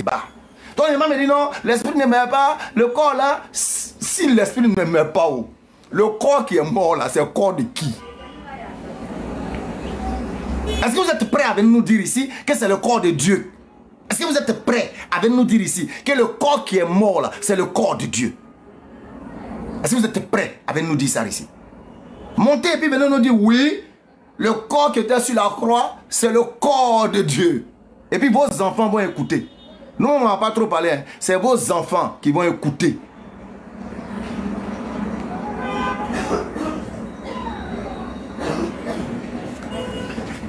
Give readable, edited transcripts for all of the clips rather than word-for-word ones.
débat. Donc l'imam me dit non, l'esprit ne meurt pas, le corps là, si l'esprit ne meurt pas, le corps qui est mort là, c'est le corps de qui? Est-ce que vous êtes prêts à nous dire ici que c'est le corps de Dieu? Est-ce que vous êtes prêts à nous dire ici que le corps qui est mort là, c'est le corps de Dieu? Est-ce que vous êtes prêts à nous dire ça ici? Montez et puis venez nous dire oui, le corps qui était sur la croix, c'est le corps de Dieu. Et puis vos enfants vont écouter. Nous, on ne va pas trop parler. Hein. C'est vos enfants qui vont écouter.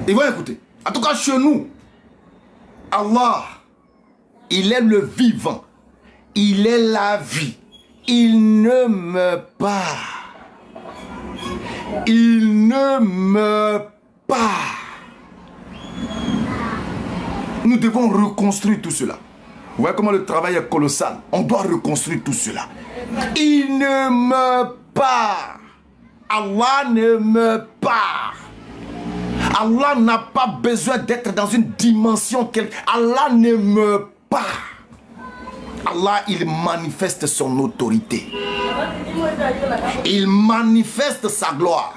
Ils vont écouter. En tout cas, chez nous, Allah, il est le vivant. Il est la vie. Il ne meurt pas. Il ne meurt pas. Nous devons reconstruire tout cela. Vous voyez comment le travail est colossal. On doit reconstruire tout cela. Il ne meurt pas. Allah ne meurt pas. Allah n'a pas besoin d'être dans une dimension quelque. Allah ne meurt pas. Allah, il manifeste son autorité. Il manifeste sa gloire.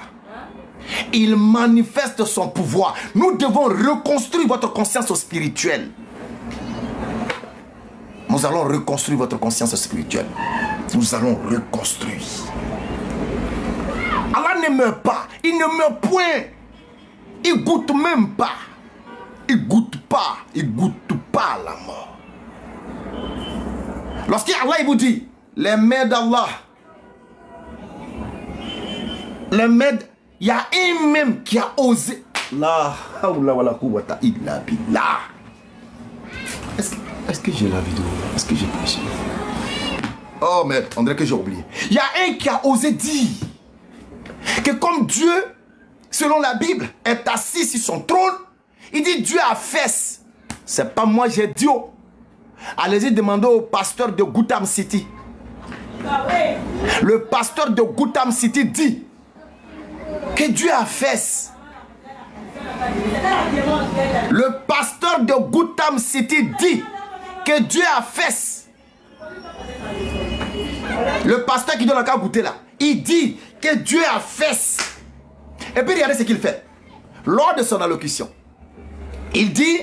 Il manifeste son pouvoir. Nous devons reconstruire votre conscience spirituelle. Nous allons reconstruire votre conscience spirituelle. Nous allons reconstruire. Allah ne meurt pas. Il ne meurt point. Il goûte même pas. Il goûte pas. Il goûte pas la mort. Lorsqu'Allah vous dit, les mains d'Allah, les mains, il y a un même qui a osé. La hawla wa la quwwata illa billah. Est-ce que j'ai la vidéo? Est-ce que j'ai prêché? Oh merde, on dirait que j'ai oublié. Il y a un qui a osé dire que comme Dieu, selon la Bible, est assis sur son trône, il dit Dieu a fesses. C'est pas moi, j'ai dit. Allez-y demander au pasteur de Gotham City. Le pasteur de Gotham City dit que Dieu a fesses. Le pasteur de Gotham City dit que Dieu a fesses. Le pasteur qui donne la carte goûter là, il dit que Dieu a fesses. Et puis regardez ce qu'il fait. Lors de son allocution, il dit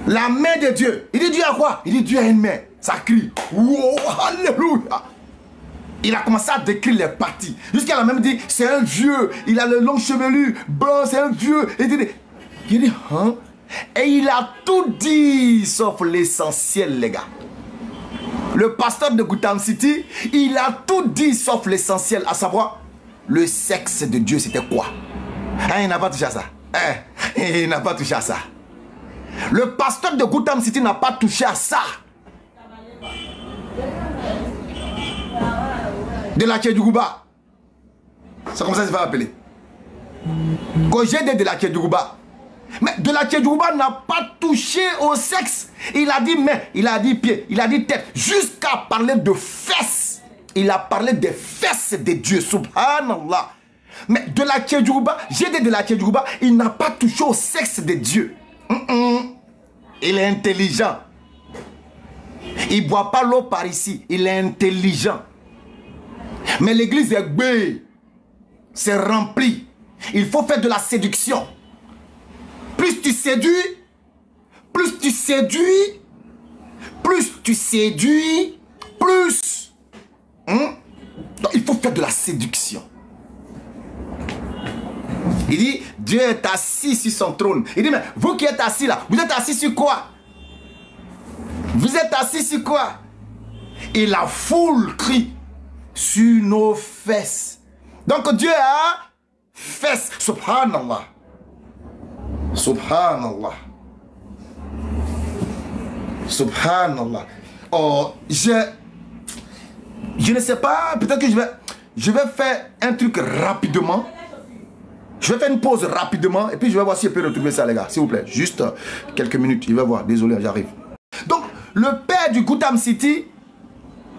la main de Dieu. Il dit Dieu a quoi? Il dit Dieu a une main. Ça crie. Wow, alléluia. Il a commencé à décrire les parties. Jusqu'à la même dit, c'est un vieux. Il a le long chevelu blanc, c'est un vieux. Il dit, hein? Et il a tout dit, sauf l'essentiel, les gars. Le pasteur de Gotham City, il a tout dit, sauf l'essentiel, à savoir, le sexe de Dieu, c'était quoi? Hein, il n'a pas touché à ça. Hein, il n'a pas touché à ça. Le pasteur de Gotham City n'a pas touché à ça. De la Kédougouba. C'est comme ça que ça va appeler. Gojede de la Kédougouba. Mais de la Kédougouba n'a pas touché au sexe. Il a dit main, il a dit pied, il a dit tête. Jusqu'à parler de fesses. Il a parlé des fesses de Dieu. Subhanallah. Mais de la Kédougouba, Gédé de la Kédougouba, il n'a pas touché au sexe de Dieu. Il est intelligent. Il ne boit pas l'eau par ici. Il est intelligent. Mais l'église est gbé. C'est rempli. Il faut faire de la séduction. Plus tu séduis, plus tu séduis, plus tu séduis, plus. Donc, il faut faire de la séduction. Il dit, Dieu est assis sur son trône. Il dit, mais vous qui êtes assis là, vous êtes assis sur quoi? Vous êtes assis sur quoi? Et la foule crie sur nos fesses. Donc Dieu a fesses. Subhanallah. Subhanallah. Subhanallah. Oh, je ne sais pas, peut-être que je vais faire un truc rapidement. Je vais faire une pause rapidement et puis je vais voir si je peux retrouver ça, les gars. S'il vous plaît, juste quelques minutes. Je vais voir, désolé, j'arrive. Donc, le père du Gotham City,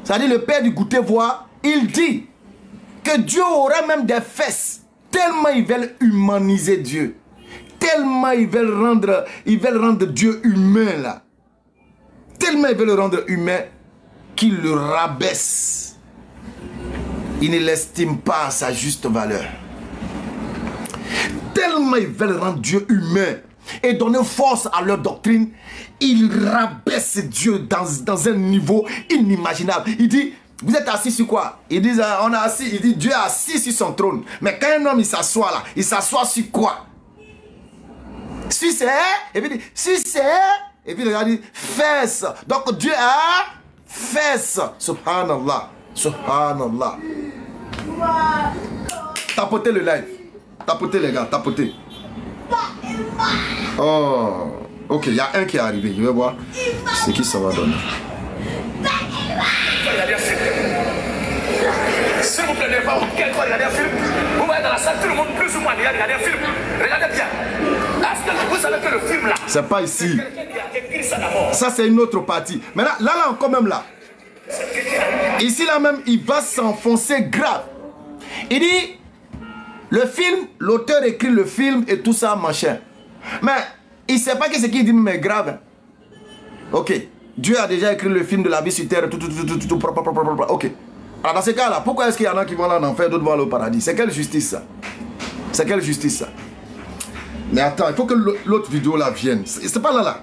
c'est-à-dire le père du Goûter-Voir, il dit que Dieu aurait même des fesses. Tellement ils veulent humaniser Dieu. Tellement ils veulent rendre Dieu humain là. Tellement ils veulent le rendre humain qu'ils le rabaissent. Ils ne l'estiment pas à sa juste valeur. Tellement ils veulent rendre Dieu humain et donner force à leur doctrine, ils rabaissent Dieu dans un niveau inimaginable. Il dit, vous êtes assis sur quoi? Ils disent, on est assis. Il dit, Dieu est assis sur son trône. Mais quand un homme il s'assoit là, il s'assoit sur quoi? Sur ses, et puis il dit, sur ses, et puis il a dit, fesses. Donc Dieu a fesses. Subhanallah. Subhanallah. Tapotez le live. Tapotez les gars, tapotez. Oh, ok, il y a un qui est arrivé. Je vais voir ce qui ça va donner. S'il vous plaît, ne pas regarder un film. Vous voyez dans la salle, tout le monde plus ou moins regarder un film. Regardez bien. Est-ce que vous savez que le film là, c'est pas ici. Ça c'est une autre partie. Maintenant, là encore même là. Ici là même, il va s'enfoncer grave. Il dit, le film, l'auteur écrit le film et tout ça, machin. Mais il ne sait pas que ce qu'il dit, mais grave. Ok. Dieu a déjà écrit le film de la vie sur terre, tout. Ok. Alors dans ce cas-là, pourquoi est-ce qu'il y en a qui vont là en enfer, d'autres vont aller au paradis? C'est quelle justice ça? C'est quelle justice ça? Mais attends, il faut que l'autre vidéo là vienne. C'est pas là.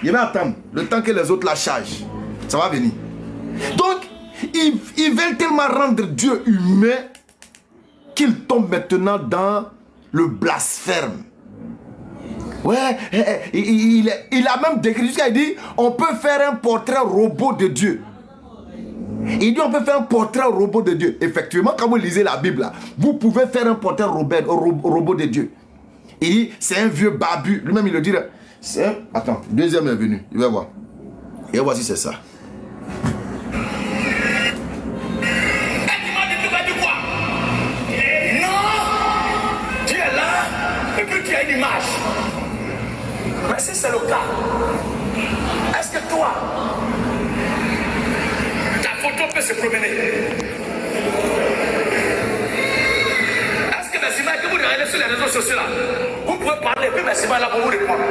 Il va attendre le temps que les autres la chargent. Ça va venir. Donc, ils veulent tellement rendre Dieu humain qu'il tombe maintenant dans le blasphème. Ouais, il a même décrit jusqu'à dire on peut faire un portrait robot de Dieu. Il dit on peut faire un portrait robot de Dieu. Effectivement, quand vous lisez la Bible, là, vous pouvez faire un portrait robot de Dieu. Il dit c'est un vieux babu. Lui-même il le dit. Attends, deuxième est venu. Il va voir. Et voici c'est ça. Image. Mais si c'est le cas, est-ce que toi, ta photo peut se promener? Est-ce que les images que vous regardez sur les réseaux sociaux là, vous pouvez parler, puis les images là pour vous répondre?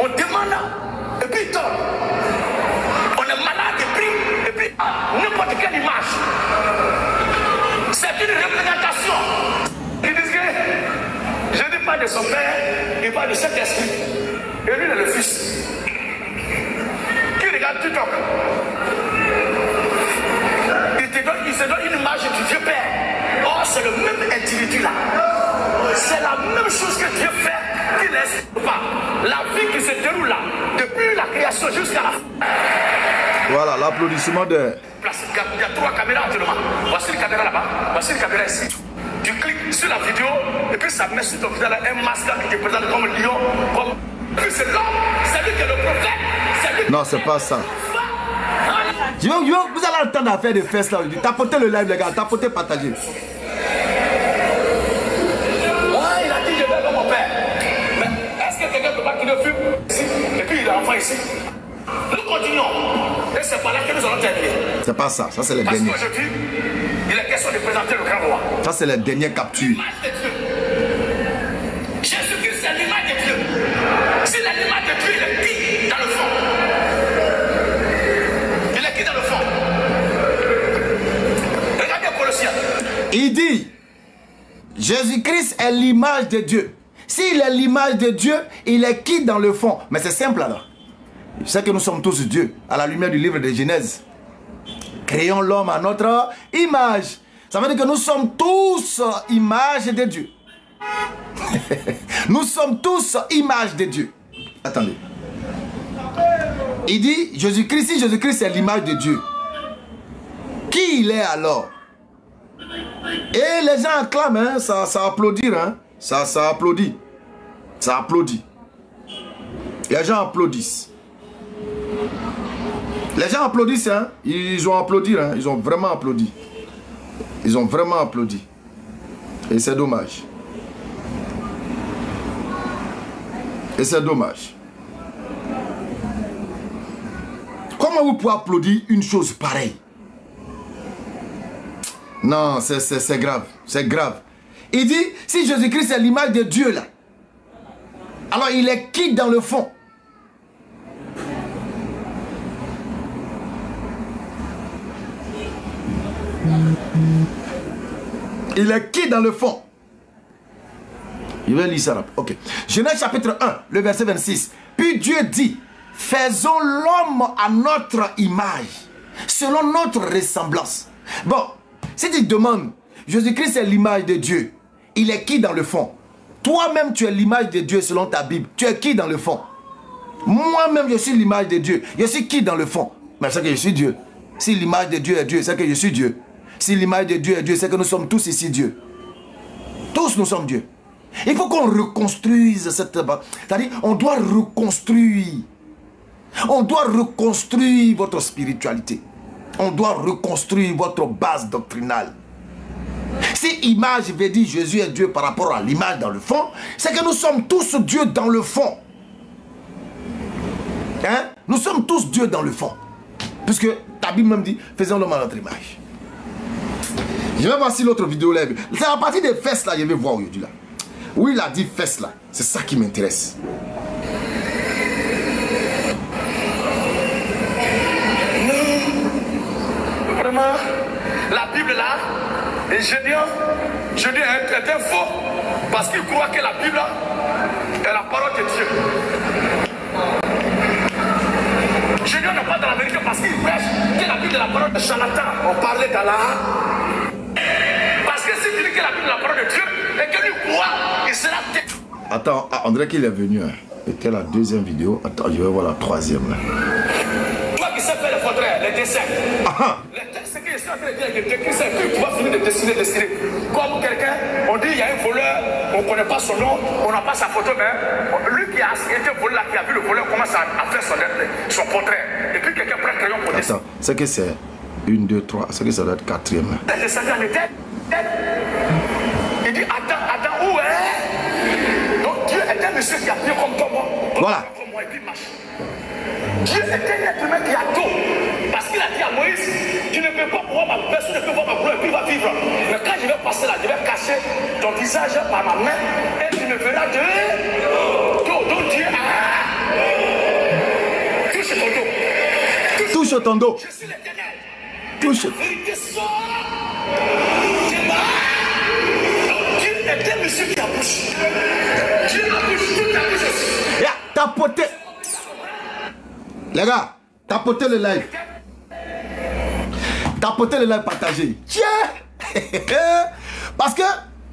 On demande et puis il tombe. On est malade et puis n'importe quelle image. C'est une représentation. Ils disent que je ne parle pas de son père, il parle de cet esprit. Et lui, il est le fils. Qui regarde TikTok? Il se donne une image du Dieu Père. Or, c'est le même individu là. C'est la même chose que Dieu fait, qu'il laisse pas. La vie qui se déroule là, depuis la création jusqu'à la fin. Voilà, l'applaudissement de... Il y a 3 caméras actuellement. Voici une caméra là-bas, voici une caméra ici. Tu cliques sur la vidéo et puis ça met sur ton visage un masque qui te présente comme lion, comme... C'est l'homme, c'est lui qui est le prophète. Non, c'est pas ça. Vous allez entendre l'affaire de fesses là. Tapotez le live les gars, tapotez, partagez. Ouais, il a dit je vais comme mon père. Mais est-ce que quelqu'un peut pas qu'il le fume ici? Et puis il est enfant ici. Nous continuons. Et c'est pas là que nous allons terminer. C'est pas ça, ça c'est les derniers. Parce qu'aujourd'hui, il est question de présenter le grand roi. Ça c'est les dernières captures. Jésus-Christ c'est l'image de Dieu. Si l'image de Dieu, il est qui dans le fond? Il est qui dans le fond? Regardez Colossiens. Il dit, Jésus-Christ est l'image de Dieu. S'il est l'image de Dieu, il est qui dans le fond? Mais c'est simple alors. Je sais que nous sommes tous Dieu, à la lumière du livre de Genèse. Créons l'homme à notre image. Ça veut dire que nous sommes tous image de Dieu. Nous sommes tous image de Dieu. Attendez. Il dit, Jésus-Christ, si Jésus-Christ est l'image de Dieu, qui il est alors? Et les gens acclament, hein, ça applaudit, hein, ça applaudit. Ça applaudit. Les gens applaudissent. Les gens applaudissent, hein. Ils ont applaudi, hein. Ils ont vraiment applaudi. Ils ont vraiment applaudi. Et c'est dommage. Et c'est dommage. Comment vous pouvez applaudir une chose pareille? Non, c'est grave. C'est grave. Il dit, si Jésus-Christ est l'image de Dieu là, alors il est qui dans le fond? Il est qui dans le fond? Je vais lire ça là. Ok. Genèse chapitre 1, le verset 26. Puis Dieu dit, faisons l'homme à notre image, selon notre ressemblance. Bon, si tu te demandes, Jésus-Christ est l'image de Dieu, il est qui dans le fond? Toi-même, tu es l'image de Dieu selon ta Bible. Tu es qui dans le fond? Moi-même, je suis l'image de Dieu. Je suis qui dans le fond? Mais c'est que je suis Dieu. Si l'image de Dieu est Dieu, c'est que je suis Dieu. Si l'image de Dieu est Dieu, c'est que nous sommes tous ici Dieu. Tous nous sommes Dieu. Il faut qu'on reconstruise cette... C'est-à-dire, on doit reconstruire. On doit reconstruire votre spiritualité. On doit reconstruire votre base doctrinale. Si image veut dire Jésus est Dieu par rapport à l'image dans le fond, c'est que nous sommes tous Dieu dans le fond. Hein? Nous sommes tous Dieu dans le fond. Puisque ta Bible même dit, faisons l'homme à notre image. Je vais voir si l'autre vidéo là. C'est à partir des fesses là, je vais voir aujourd'hui là. Où il a dit fesses là. C'est ça qui m'intéresse. Vraiment, la Bible là, et je dis un faux, parce qu'il croit que la Bible est la parole de Dieu. Gédéon n'est pas dans la vérité parce qu'il prêche que la Bible est la parole de charlatan. On parlait d'Allah. Parce que si tu dis que la Bible est la parole de Dieu et que lui croit, il sera... Attends, on dirait qu'il est venu. Hein. C'était la deuxième vidéo. Attends, je vais voir la troisième là. Toi qui sais faire les portraits, les dessins. Les textes que je suis en train de dire, c'est que tu vas finir de dessiner. Comme quelqu'un, on dit il y a un voleur, on ne connaît pas son nom, on n'a pas sa photo, mais lui qui a été volé là, qui a vu le voleur, commence à faire son portrait. Et puis quelqu'un prend un crayon pour dessiner. Attends, c'est que c'est 1, 2, 3, c'est que ça doit être quatrième. Il descend dans les têtes. Il dit attends, où est? Donc Dieu est un monsieur qui a pied comme toi, voilà. Comme moi, et puis marche. Dieu est un être humain qui a tout. Parce qu'il a dit à Moïse, tu ne peux pas voir ma personne, ne peut voir ma gloire et puis va vivre. Mais quand je vais passer là, je vais cacher ton visage par ma main et tu me verras de donc Dieu a... Touche ton dos. Touche ton dos. Je suis l'Éternel. Touche. Vérité sort. Dieu est un monsieur qui a bouche. Dieu a bouche toute la bouche aussi. Yeah, tapoter. Les gars, tapotez le live. Tapotez le live, partagez. Tiens. Parce que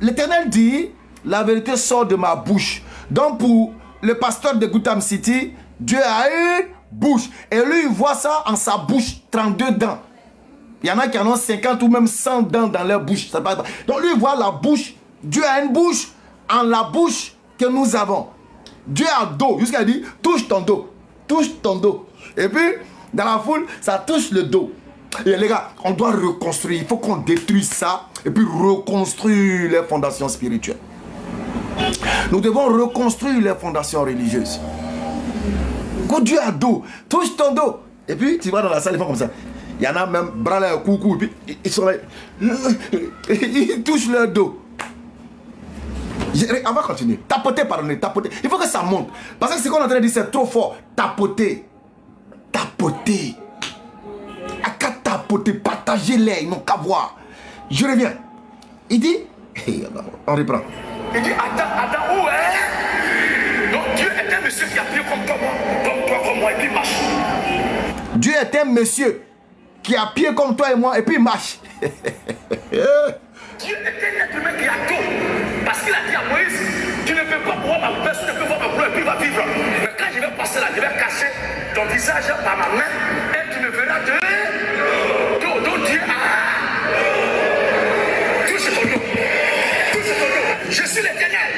l'Éternel dit, la vérité sort de ma bouche. Donc pour le pasteur de Gotham City, Dieu a une bouche. Et lui, il voit ça en sa bouche, 32 dents. Il y en a qui en ont 50 ou même 100 dents dans leur bouche. Donc lui, il voit la bouche. Dieu a une bouche en la bouche que nous avons. Dieu a dos. Jusqu'à dit, touche ton dos. Touche ton dos. Et puis, dans la foule, ça touche le dos. Et les gars, on doit reconstruire. Il faut qu'on détruise ça et puis reconstruire les fondations spirituelles. Nous devons reconstruire les fondations religieuses. Quand Dieu a dos, touche ton dos. Et puis, tu vas dans la salle, ils font comme ça. Il y en a même, bras là, coucou, et puis ils sont là. Ils touchent leur dos. On va continuer. Tapoter, pardonnez, tapoter. Il faut que ça monte. Parce que ce qu'on est en train de dire, c'est trop fort. Tapoter. Tapoter. À qu'à tapoter, partagez-les, ils n'ont qu'à voir. Je reviens. Il dit, on reprend. Il dit, attends, où est? Donc Dieu est un monsieur qui a pied comme toi, comme moi, et puis marche. Dieu est un monsieur qui a pied comme toi et moi, et puis marche. Dieu est un être humain qui a tout. Parce qu'il a dit à Moïse, tu ne peux pas voir ma personne, ne peut voir ma gloire et puis va vivre. Mais quand je vais passer là, je vais cacher ton visage par ma main et tu me verras de... Donc Dieu a... Touche ton dos. Touche ton dos. Je suis l'Éternel.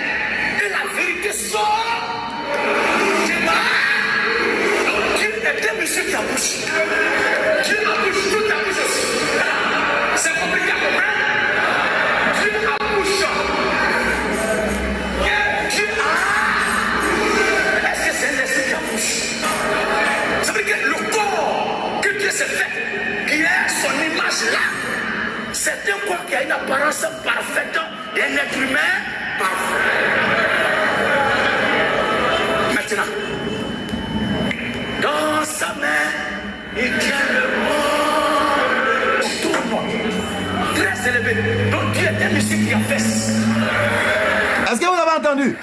Et la vérité sort. Donc Dieu est un monsieur qui a bouche. Dieu a bouche toute la bouche aussi. C'est compliqué à comprendre. C'est fait, qui est son image là. C'est un corps qui a une apparence parfaite, il y a d'un être humain parfait. Maintenant, dans sa main, il tient le monde autour de moi. Très élevé. Donc Dieu est un monsieur qui a fait. Est-ce que vous avez entendu?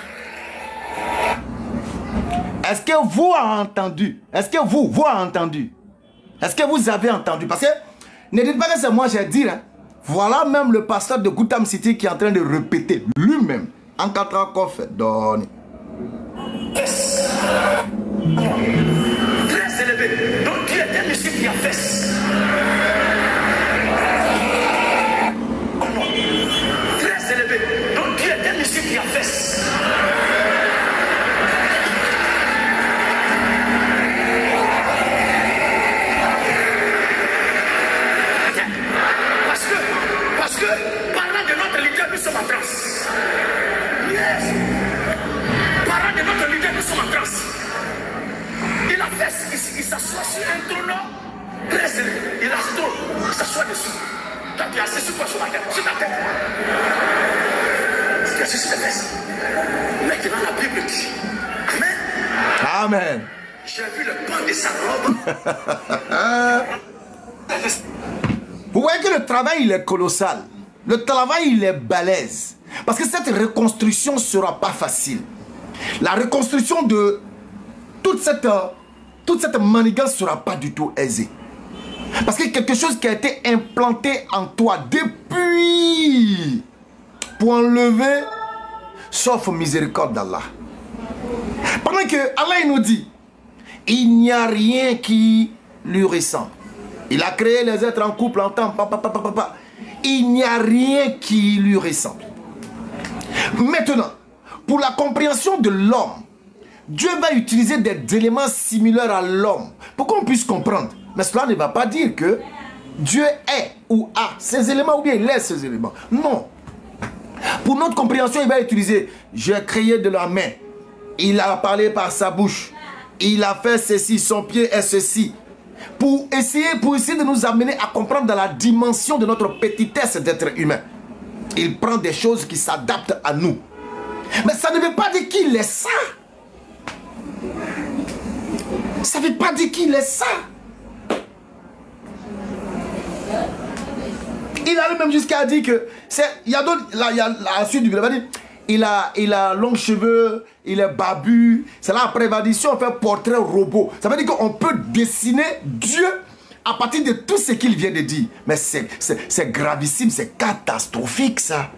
Est-ce que vous avez entendu? Est-ce que vous avez entendu? Est-ce que vous avez entendu? Parce que, ne dites pas que c'est moi j'ai dit. Hein. Voilà même le pasteur de Gotham City qui est en train de répéter lui-même. En 4 ans qu'on fait donner. Très élevé. Donc Dieu est un monsieur qui a fait. Très élevé. Donc Dieu est un monsieur qui a fait. Parce que parlant de notre leader, nous sommes en transe. Yes. Parlant de notre leader, nous sommes en transe. Il a fait, il s'assoit sur un trône très élevé. Il a ce trône, il s'assoit dessus. Toi, tu es assis sur quoi sur la tête? Sur ta tête. Tu es assis sur ta tête. Maintenant, la Bible dit Amen. Amen. J'ai vu le pan de sa robe. Vous voyez que le travail, il est colossal. Le travail, il est balèze. Parce que cette reconstruction ne sera pas facile. La reconstruction de toute cette manigance ne sera pas du tout aisée. Parce que quelque chose qui a été implanté en toi depuis pour enlever, sauf miséricorde d'Allah. Pendant que Allah il nous dit, il n'y a rien qui lui ressemble. Il a créé les êtres en couple, en temps, papa. Il n'y a rien qui lui ressemble. Maintenant, pour la compréhension de l'homme, Dieu va utiliser des éléments similaires à l'homme pour qu'on puisse comprendre. Mais cela ne va pas dire que Dieu est ou a ces éléments ou bien il laisse ces éléments. Non. Pour notre compréhension, il va utiliser « J'ai créé de la main. Il a parlé par sa bouche. Il a fait ceci, son pied est ceci. » Pour essayer de nous amener à comprendre dans la dimension de notre petitesse d'être humain. Il prend des choses qui s'adaptent à nous. Mais ça ne veut pas dire qu'il est ça. Ça ne veut pas dire qu'il est ça. Il a même jusqu'à dire que il y a d'autres, il y a la suite du vidéo, il a longs cheveux, il est barbu. C'est là après il va dire si on fait portrait robot, ça veut dire qu'on peut dessiner Dieu à partir de tout ce qu'il vient de dire. Mais c'est gravissime, c'est catastrophique ça.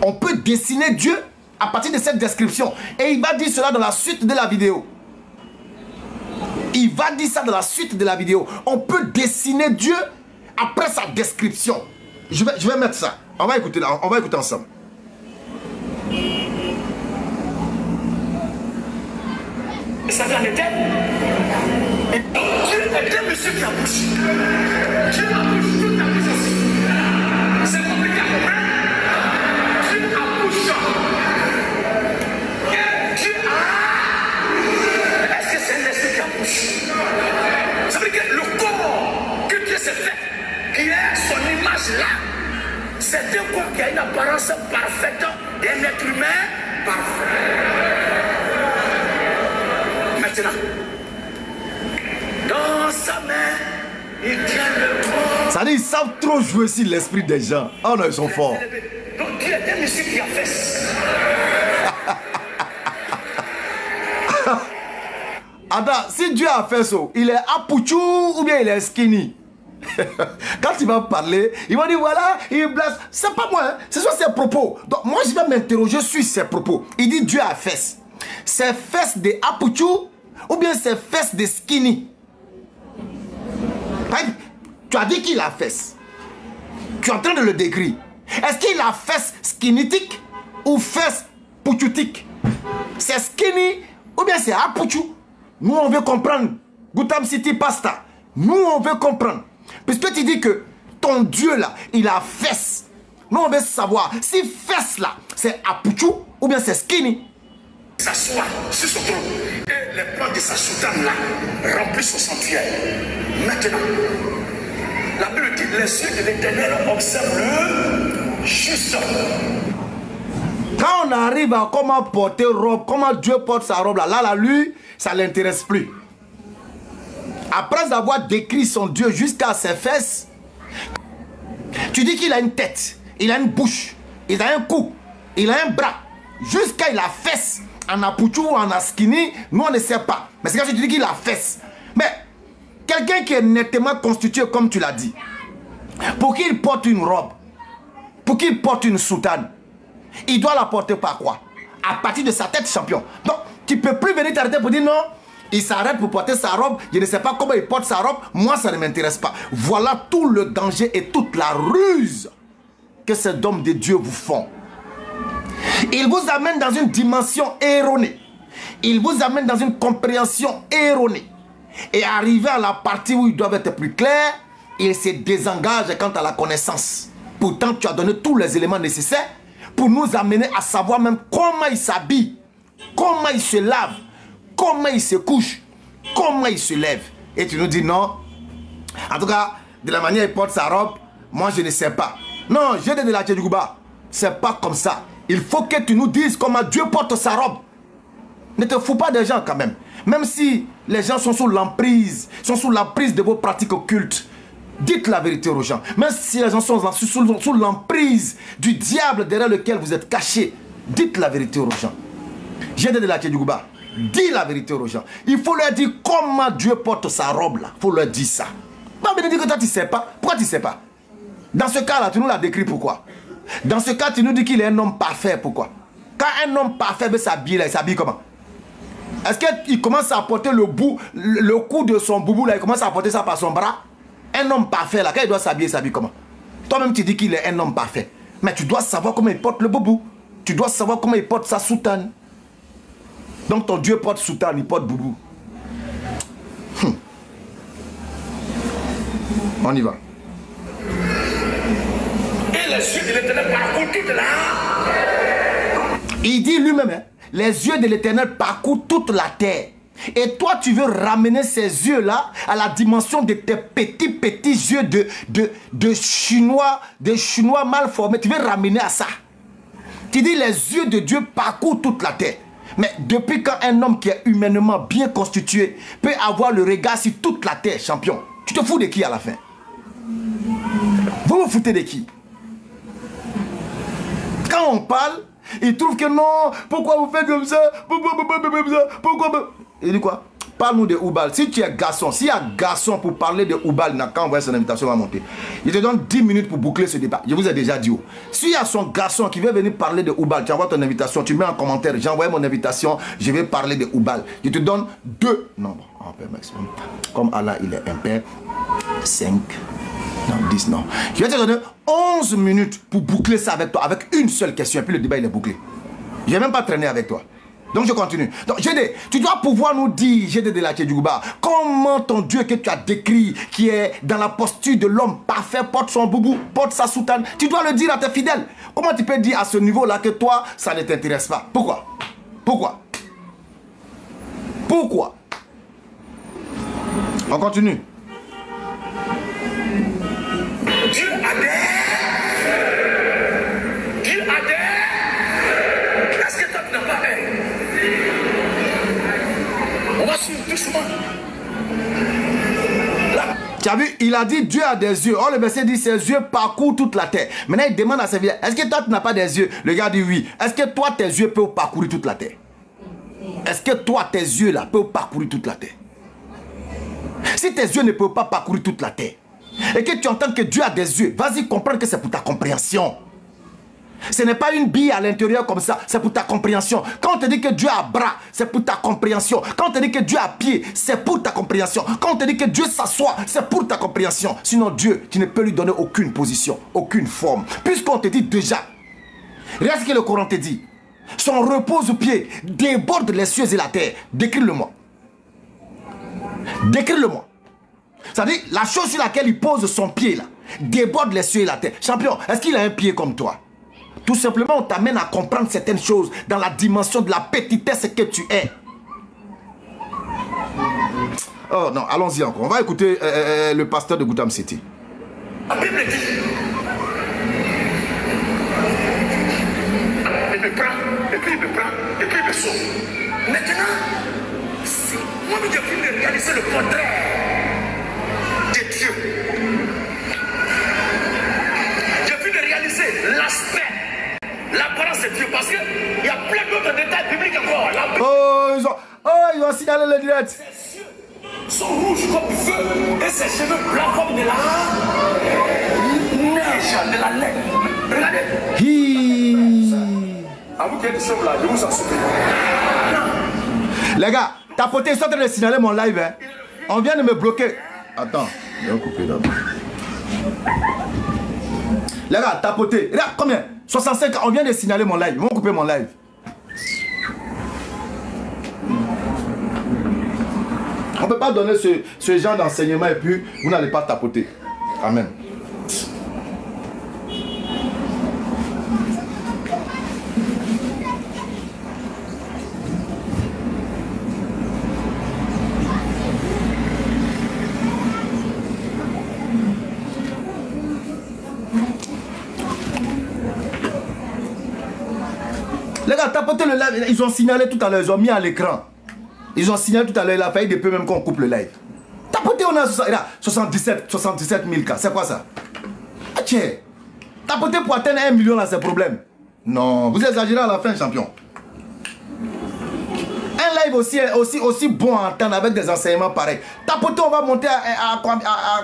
On peut dessiner Dieu à partir de cette description. Et il va dire cela dans la suite de la vidéo. Il va dire ça dans la suite de la vidéo. On peut dessiner Dieu après sa description. Je vais mettre ça. On va écouter ensemble. Et ça vient de tête. Dieu est un monsieur qui accouche. Dieu accouche, tout accouche aussi. C'est compliqué à comprendre. Dieu accouche. Dieu a. Est-ce que c'est un esprit qui accouche? Ça veut dire que le corps que Dieu s'est fait, qui est son image là, c'est un corps qui a une apparence parfaite d'un être humain parfait. Maintenant, dans sa main, il tient le monde. Ça dit, ils savent trop jouer sur l'esprit des gens. Oh non, ils sont forts. Donc Dieu est un monsieur qui a fait. Attends, si Dieu a fait ça, il est apouchou ou bien il est skinny? Quand il va parler, il va dire voilà, il blesse. C'est pas moi, hein. C'est soit ses propos. Donc moi je vais m'interroger sur ses propos. Il dit Dieu a fesses. Ses fesses de apouchou ou bien ses fesses de skinny? Tu as dit qu'il a fesses. Tu es en train de le décrire. Est-ce qu'il a fesses skinnitique ou fesses pouchoutique? C'est skinny ou bien c'est apouchou? Nous on veut comprendre. Gotham City Pasta. Nous on veut comprendre. Puisque tu dis que ton Dieu là, il a fesses. Nous on veut savoir si fesses là, c'est apouchou ou bien c'est skinny. S'assoit sur son trône et les plans de sa soutane là remplissent son sanctuaire. Maintenant, la Bible dit les yeux de l'Éternel observent le juste. Quand on arrive à comment porter robe, comment Dieu porte sa robe, là, lui, ça ne l'intéresse plus. Après avoir décrit son Dieu jusqu'à ses fesses, tu dis qu'il a une tête, il a une bouche, il a un cou, il a un bras, jusqu'à il a fesse, en apouchou ou en askini, nous on ne sait pas. Mais c'est quand tu dis qu'il a fesse. Mais quelqu'un qui est nettement constitué comme tu l'as dit, pour qu'il porte une robe, pour qu'il porte une soutane, il doit la porter par quoi? À partir de sa tête, champion. Donc, tu ne peux plus venir t'arrêter pour dire non, il s'arrête pour porter sa robe, je ne sais pas comment il porte sa robe, moi ça ne m'intéresse pas. Voilà tout le danger et toute la ruse que ces hommes de Dieu vous font. Ils vous amènent dans une dimension erronée. Ils vous amènent dans une compréhension erronée. Et arrivé à la partie où ils doivent être plus clairs, ils se désengagent quant à la connaissance. Pourtant, tu as donné tous les éléments nécessaires pour nous amener à savoir même comment il s'habille, comment il se lave, comment il se couche, comment il se lève. Et tu nous dis non. En tout cas, de la manière il porte sa robe, moi je ne sais pas. Non, j'ai de la Tchedjouba. C'est pas comme ça. Il faut que tu nous dises comment Dieu porte sa robe. Ne te fous pas des gens quand même. Même si les gens sont sous l'emprise, de vos pratiques occultes, dites la vérité aux gens. Même si les gens sont sous l'emprise du diable derrière lequel vous êtes cachés, dites la vérité aux gens. J'ai de la Tchedjouba. Dis la vérité aux gens. Il faut leur dire comment Dieu porte sa robe là. Il faut leur dire ça. Pas venir dire que toi tu ne sais pas. Pourquoi tu ne sais pas? Dans ce cas là, tu nous l'as décrit pourquoi? Dans ce cas, tu nous dis qu'il est un homme parfait. Pourquoi? Quand un homme parfait veut s'habiller, il s'habille comment? Est-ce qu'il commence à porter le cou de son boubou là, il commence à porter ça par son bras? Un homme parfait là, quand il doit s'habiller, il s'habille comment? Toi-même tu dis qu'il est un homme parfait. Mais tu dois savoir comment il porte le boubou. Tu dois savoir comment il porte sa soutane. Donc ton Dieu porte soutane, il porte boubou. On y va. Et les yeux de l'Éternel parcourent toute la... Il dit lui-même, hein, les yeux de l'Éternel parcourent toute la terre. Et toi, tu veux ramener ces yeux-là à la dimension de tes petits yeux de Chinois mal formés. Tu veux ramener à ça. Tu dis les yeux de Dieu parcourent toute la terre. Mais depuis quand un homme qui est humainement bien constitué peut avoir le regard sur toute la terre, champion, tu te fous de qui à la fin? Vous vous foutez de qui? Quand on parle, il trouve que non, pourquoi vous faites comme ça? Pourquoi? Il dit quoi? Parle-nous de Oubal. Si tu es garçon, s'il y a garçon pour parler de Oubal, il n'a qu'à envoyer son invitation à monter. Il te donne 10 minutes pour boucler ce débat. Je vous ai déjà dit. S'il y a son garçon qui veut venir parler de Oubal, tu envoies ton invitation, tu mets en commentaire, j'envoie mon invitation, je vais parler de Oubal. Je te donne 2 nombres en paix maximum. Comme Allah, il est impair. 5, non, 10, non. Je vais te donner 11 minutes pour boucler ça avec toi, avec une seule question, et puis le débat, il est bouclé. Je ne vais même pas traîner avec toi. Donc je continue. Donc Gédé, tu dois pouvoir nous dire, Gédé de la Tchedjouba, comment ton Dieu que tu as décrit, qui est dans la posture de l'homme parfait, porte son boubou, porte sa soutane. Tu dois le dire à tes fidèles. Comment tu peux dire à ce niveau-là que toi, ça ne t'intéresse pas? Pourquoi? Pourquoi? Pourquoi? On continue. Dieu adhère. Dieu adhère. Est-ce que toi tu n'as pas aimé? On va suivre doucement. Là. Tu as vu, il a dit Dieu a des yeux. Or le verset dit ses yeux parcourent toute la terre. Maintenant il demande à ses fidèles, est-ce que toi tu n'as pas des yeux? Le gars dit oui. Est-ce que toi tes yeux peuvent parcourir toute la terre? Est-ce que toi tes yeux là peuvent parcourir toute la terre? Si tes yeux ne peuvent pas parcourir toute la terre et que tu entends que Dieu a des yeux, vas-y comprendre que c'est pour ta compréhension. Ce n'est pas une bille à l'intérieur comme ça, c'est pour ta compréhension. Quand on te dit que Dieu a bras, c'est pour ta compréhension. Quand on te dit que Dieu a pied, c'est pour ta compréhension. Quand on te dit que Dieu s'assoit, c'est pour ta compréhension. Sinon Dieu, tu ne peux lui donner aucune position, aucune forme. Puisqu'on te dit déjà, regarde ce que le Coran te dit. Son repose au pied déborde les cieux et la terre. Décris-le-moi. Décris-le-moi. C'est-à-dire, la chose sur laquelle il pose son pied là, déborde les cieux et la terre. Champion, est-ce qu'il a un pied comme toi? Tout simplement, on t'amène à comprendre certaines choses dans la dimension de la petitesse que tu es. Oh non, allons-y encore. On va écouter le pasteur de Goutam City. La Bible dit, me prend, et puis il me prend, et puis il me sauve. Maintenant, moi j'ai fini de réaliser le portrait de Dieu. J'ai fini de réaliser l'aspect, l'apparence de Dieu, parce qu'il y a plein d'autres détails bibliques encore. Ils ont signalé le direct. Ses yeux sont rouges comme du feu, et ses cheveux blancs comme de la neige, de la laine. Regardez. À vous qui êtes chauve là, je vous en supplie. Les gars, tapotez, ils sont en train de signaler mon live. Hein. On vient de me bloquer. Attends, je vais couper d'abord. Les gars, tapotez. Regarde, combien? 65, on vient de signaler mon live. Ils vont couper mon live. On ne peut pas donner ce genre d'enseignement et puis vous n'allez pas tapoter. Amen. Les gars, tapotez le live. Ils ont signalé tout à l'heure, ils ont mis à l'écran. Ils ont signalé tout à l'heure, il a failli depuis même qu'on coupe le live. Tapotez, on a 77 000 cas. C'est quoi ça? Ah tiens. Tapotez pour atteindre 1 million là, c'est problème. Non, vous exagérez à la fin, champion. Un live aussi bon à entendre avec des enseignements pareils. Tapotez, on va monter à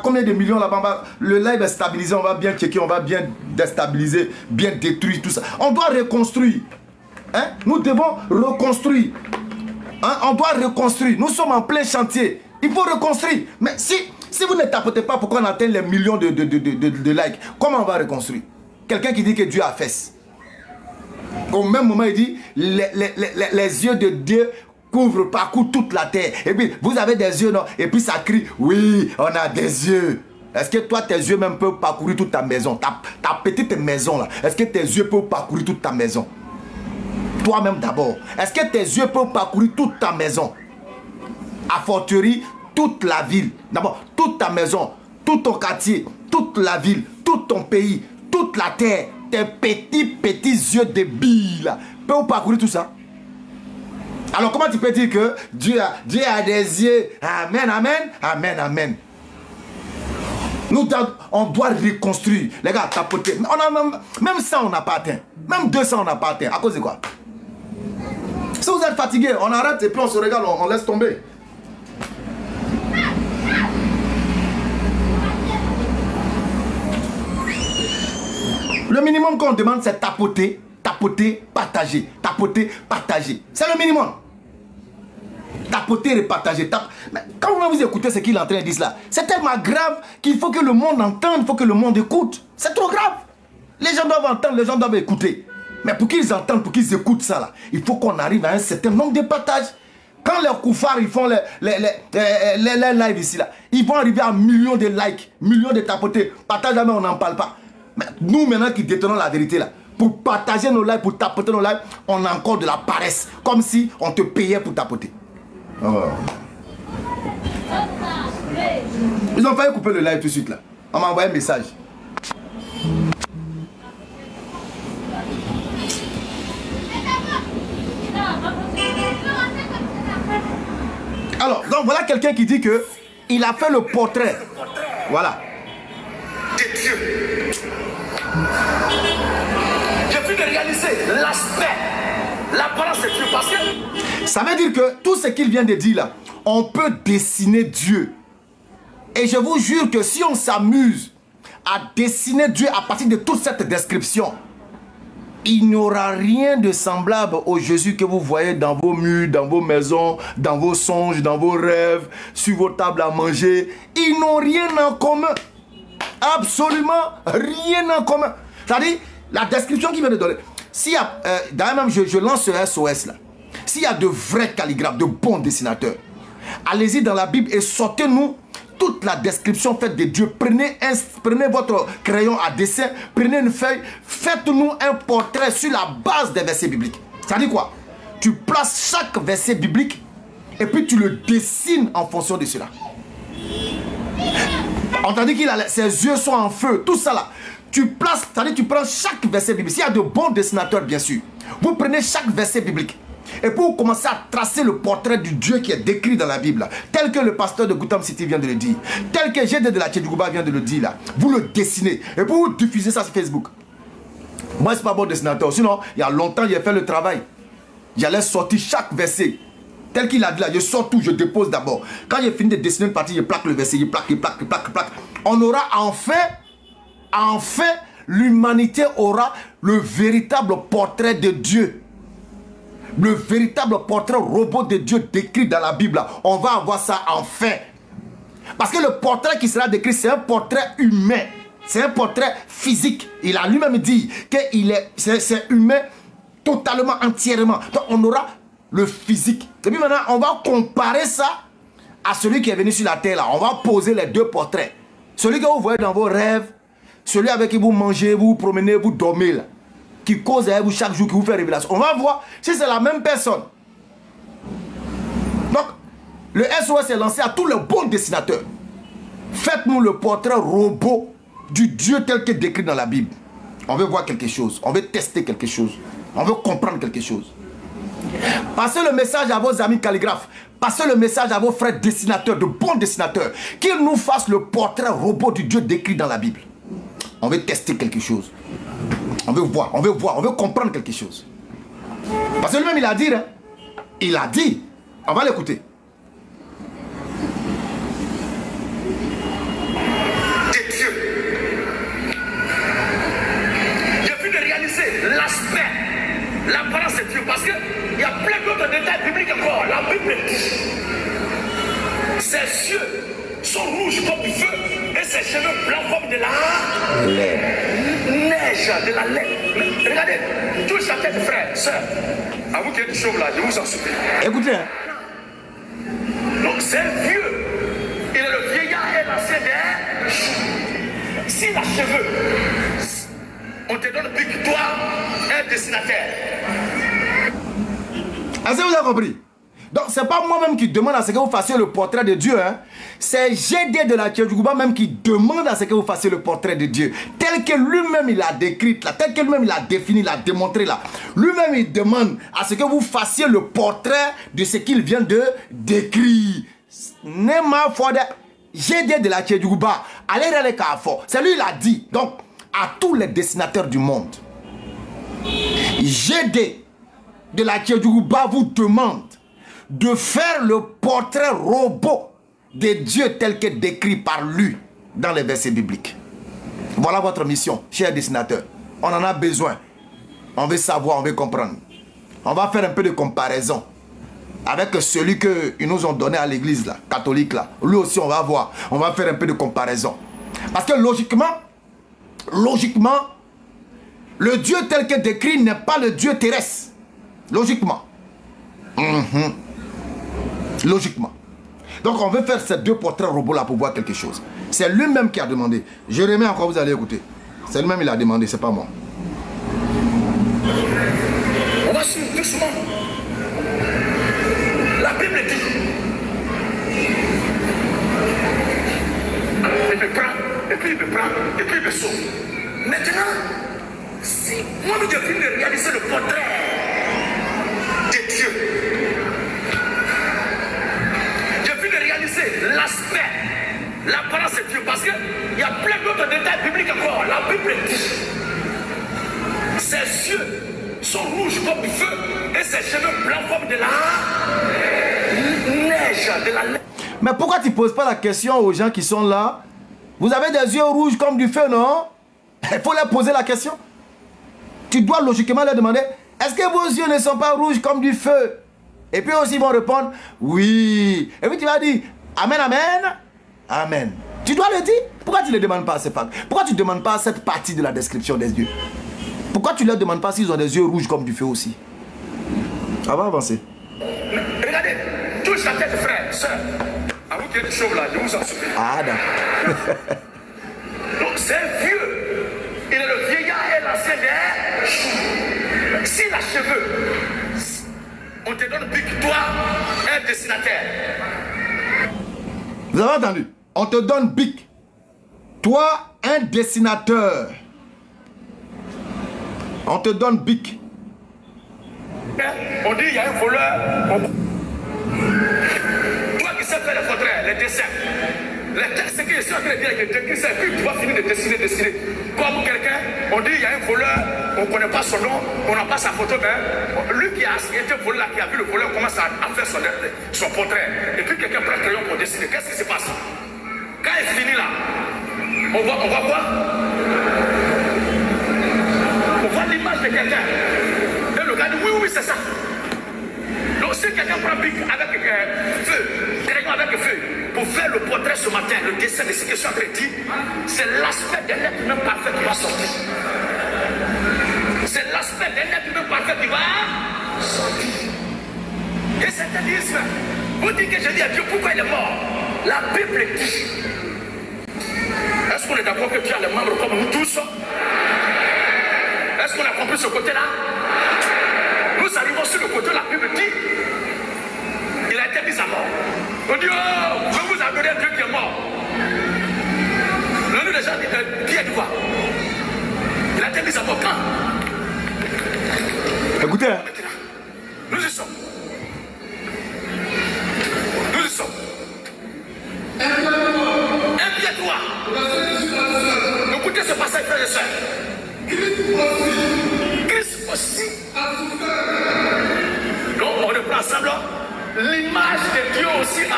combien de millions là-bas? Le live est stabilisé, on va bien checker, on va bien déstabiliser, bien détruire tout ça. On doit reconstruire. Hein? Nous devons reconstruire. Hein? On doit reconstruire. Nous sommes en plein chantier. Il faut reconstruire. Mais si vous ne tapotez pas pour qu'on atteigne les millions de likes, comment on va reconstruire? Quelqu'un qui dit que Dieu a fait. Au même moment, il dit les yeux de Dieu parcourent toute la terre. Et puis, vous avez des yeux, non? Et puis, ça crie, oui, on a des yeux. Est-ce que toi, tes yeux même peuvent parcourir toute ta maison? Ta petite maison, là. Est-ce que tes yeux peuvent parcourir toute ta maison? Toi-même d'abord. Est-ce que tes yeux peuvent parcourir toute ta maison? A fortiori, toute la ville. D'abord, toute ta maison, tout ton quartier, toute la ville, tout ton pays, toute la terre. Tes petits yeux de bille là, peuvent parcourir tout ça? Alors comment tu peux dire que Dieu a des yeux? Amen, amen, amen, amen. On doit reconstruire. Les gars, tapoter. Même ça, on n'a pas atteint. Même 200, on n'a pas atteint. À cause de quoi? Si vous êtes fatigué, on arrête et puis on se regarde, on laisse tomber. Le minimum qu'on demande, c'est tapoter, tapoter, partager. Tapoter, partager. C'est le minimum. Tapoter et partager. Mais quand vous écoutez ce qu'il est en train de dire là, c'est tellement grave qu'il faut que le monde entende, il faut que le monde écoute. C'est trop grave. Les gens doivent entendre, les gens doivent écouter. Mais pour qu'ils entendent, pour qu'ils écoutent ça là, il faut qu'on arrive à un certain nombre de partages. Quand les koufars ils font les lives ici là, ils vont arriver à millions de likes, millions de tapoter. Partage jamais, on n'en parle pas. Mais nous maintenant qui détenons la vérité là, pour partager nos lives, pour tapoter nos lives, on a encore de la paresse. Comme si on te payait pour tapoter. Oh. Ils ont failli couper le live tout de suite là. On m'a envoyé un message. Alors, donc voilà quelqu'un qui dit que il a fait le portrait. Voilà. De Dieu. J'ai pu réaliser l'aspect, l'apparence de Dieu. Parce que ça veut dire que tout ce qu'il vient de dire là, on peut dessiner Dieu. Et je vous jure que si on s'amuse à dessiner Dieu à partir de toute cette description, il n'y aura rien de semblable au Jésus que vous voyez dans vos murs, dans vos maisons, dans vos songes, dans vos rêves, sur vos tables à manger. Ils n'ont rien en commun. Absolument rien en commun. C'est-à-dire, la description qu'il vient de donner. S'il y a, d'ailleurs même, je lance ce SOS là. S'il y a de vrais calligraphes, de bons dessinateurs, allez-y dans la Bible et sortez-nous toute la description faite de Dieu. Prenez votre crayon à dessin, prenez une feuille, faites-nous un portrait sur la base des versets bibliques. Ça dit quoi? Tu places chaque verset biblique et puis tu le dessines en fonction de cela. On t'a dit que ses yeux sont en feu, tout ça là. Tu places, c'est-à-dire tu prends chaque verset biblique. S'il y a de bons dessinateurs, bien sûr, Vous prenez chaque verset biblique. Et puis vous commencez à tracer le portrait du Dieu qui est décrit dans la Bible, tel que le pasteur de Gotham City vient de le dire, tel que GD de la Tchedjouba vient de le dire là. Vous le dessinez et puis vous diffusez ça sur Facebook. Moi, c'est pas bon dessinateur. Sinon, il y a longtemps, j'ai fait le travail. J'allais sortir chaque verset. Tel qu'il a dit là, je sors tout, je dépose d'abord. Quand j'ai fini de dessiner une partie, je plaque le verset, je plaque. On aura enfin, l'humanité aura le véritable portrait de Dieu. Le véritable portrait robot de Dieu décrit dans la Bible. On va avoir ça enfin. Parce que le portrait qui sera décrit, c'est un portrait humain. C'est un portrait physique. Il a lui-même dit que c'est humain totalement, entièrement. Donc on aura le physique. Et puis maintenant, on va comparer ça à celui qui est venu sur la terre là. On va poser les deux portraits. Celui que vous voyez dans vos rêves, celui avec qui vous mangez, vous promenez, vous dormez là, qui cause avec vous chaque jour, qui vous fait révélation. On va voir si c'est la même personne. Donc, le SOS est lancé à tous les bons dessinateurs. Faites-nous le portrait robot du Dieu tel que décrit dans la Bible. On veut voir quelque chose, on veut tester quelque chose, on veut comprendre quelque chose. Passez le message à vos amis calligraphes, passez le message à vos frères dessinateurs, de bons dessinateurs, qu'ils nous fassent le portrait robot du Dieu décrit dans la Bible. On veut tester quelque chose. On veut voir, on veut comprendre quelque chose. Parce que lui-même il a dit, hein, il a dit, on va l'écouter. De Dieu. J'ai pu de réaliser l'aspect, l'apparence de Dieu, parce qu'il y a plein d'autres détails bibliques encore. La Bible dit, ses yeux sont rouges comme du feu et ses cheveux blancs comme de la neige, de la laine. Regardez, tout sa tête, frère, soeur. À vous qui êtes chauve là, je vous en supplie. Écoutez. Donc c'est vieux. Il est le vieillard et l'ancien des jours. S'il a cheveux, on te donne pique, toi, un dessinateur. Est-ce que vous avez compris? Donc, ce n'est pas moi-même qui demande à ce que vous fassiez le portrait de Dieu. Hein? C'est GD de la Tchedjouba même qui demande à ce que vous fassiez le portrait de Dieu. Tel que lui-même il a décrit là, tel que lui-même il a défini, il a démontré là. Lui-même il demande à ce que vous fassiez le portrait de ce qu'il vient de décrire. GD de la Tchedjouba, allez dans les carrefours. C'est lui il a dit. Donc, à tous les dessinateurs du monde, GD de la Tchedjouba vous demande de faire le portrait robot de Dieu tel que décrit par lui dans les versets bibliques. Voilà votre mission, chers dessinateurs. On en a besoin. On veut savoir, on veut comprendre. On va faire un peu de comparaison avec celui qu'ils nous ont donné à l'église là, catholique là. Lui aussi on va voir. On va faire un peu de comparaison. Parce que logiquement, le Dieu tel que décrit n'est pas le Dieu terrestre. Logiquement. Logiquement. Donc on veut faire ces deux portraits robots là pour voir quelque chose. C'est lui-même qui a demandé. Je remets encore, vous allez écouter. C'est lui-même qui a demandé, c'est pas moi. On va suivre doucement. La Bible dit. Il me prend, et puis il me prend, et puis il me sauve. Maintenant, si moi je viens de réaliser le portrait de Dieu, l'aspect, l'apparence de Dieu, parce qu'il y a plein d'autres détails bibliques encore. La Bible dit, ses yeux sont rouges comme du feu et ses cheveux blancs comme de la neige, de la laine. Mais pourquoi tu ne poses pas la question aux gens qui sont là? Vous avez des yeux rouges comme du feu, non? Il faut leur poser la question. Tu dois logiquement leur demander, est-ce que vos yeux ne sont pas rouges comme du feu? Et puis aussi ils vont répondre, oui. Et puis tu vas dire, amen, amen, amen. Tu dois le dire. Pourquoi tu ne le demandes pas à ces femmes? Pourquoi tu ne demandes pas cette partie de la description des yeux? Pourquoi tu ne leur demandes pas s'ils ont des yeux rouges comme du feu aussi? Ça va avancer. Regardez, touche la tête, frère, soeur. À vous qui êtes chauve là, je vous en supplie. Ah, d'accord. Donc c'est vieux. Il est le vieillard et l'ancien des jours. S'il a cheveux, on te donne pique, toi, un dessinateur. Vous avez entendu? On te donne bic. Toi, un dessinateur. On te donne bic. On dit il y a un voleur. Toi qui sais faire les portraits, les dessins. Ce que je suis en train de dire avec les dessins, puis tu vas finir de dessiner. Comme quelqu'un, on dit il y a un voleur, on ne connaît pas son nom, on n'a pas sa photo, mais lui qui a été volé là, qui a vu le voleur, commence à faire son portrait. Et puis quelqu'un prend le crayon pour dessiner. Qu'est-ce qui se passe? Quand il finit là, on voit quoi? On voit l'image de quelqu'un. Et le gars dit oui, c'est ça. Donc si quelqu'un prend bic avec feu, crayon avec feu, pour faire le portrait ce matin, le dessin de ce que je suis en train de dire, c'est l'aspect d'un être humain parfait qui va sortir. C'est l'aspect d'un être humain parfait qui va sortir. Et certains disent, vous dites que j'ai dit à Dieu pourquoi il est mort. La Bible dit. Est-ce qu'on est d'accord que Dieu a les membres comme nous tous? Est-ce qu'on a compris ce côté-là? Nous arrivons sur le côté de la Bible dit, il a été mis à mort. On dit, oh, vous vous adorez un Dieu qui est mort. Nous, les gens disent, qui est quoi? Il a été mis à mort quand? Écoutez. Nous y sommes. Nous y sommes. Impie-toi. Écoutez ce passage, frères et sœurs. Christ aussi. Donc, on reprend ensemble. L'image de Dieu aussi a.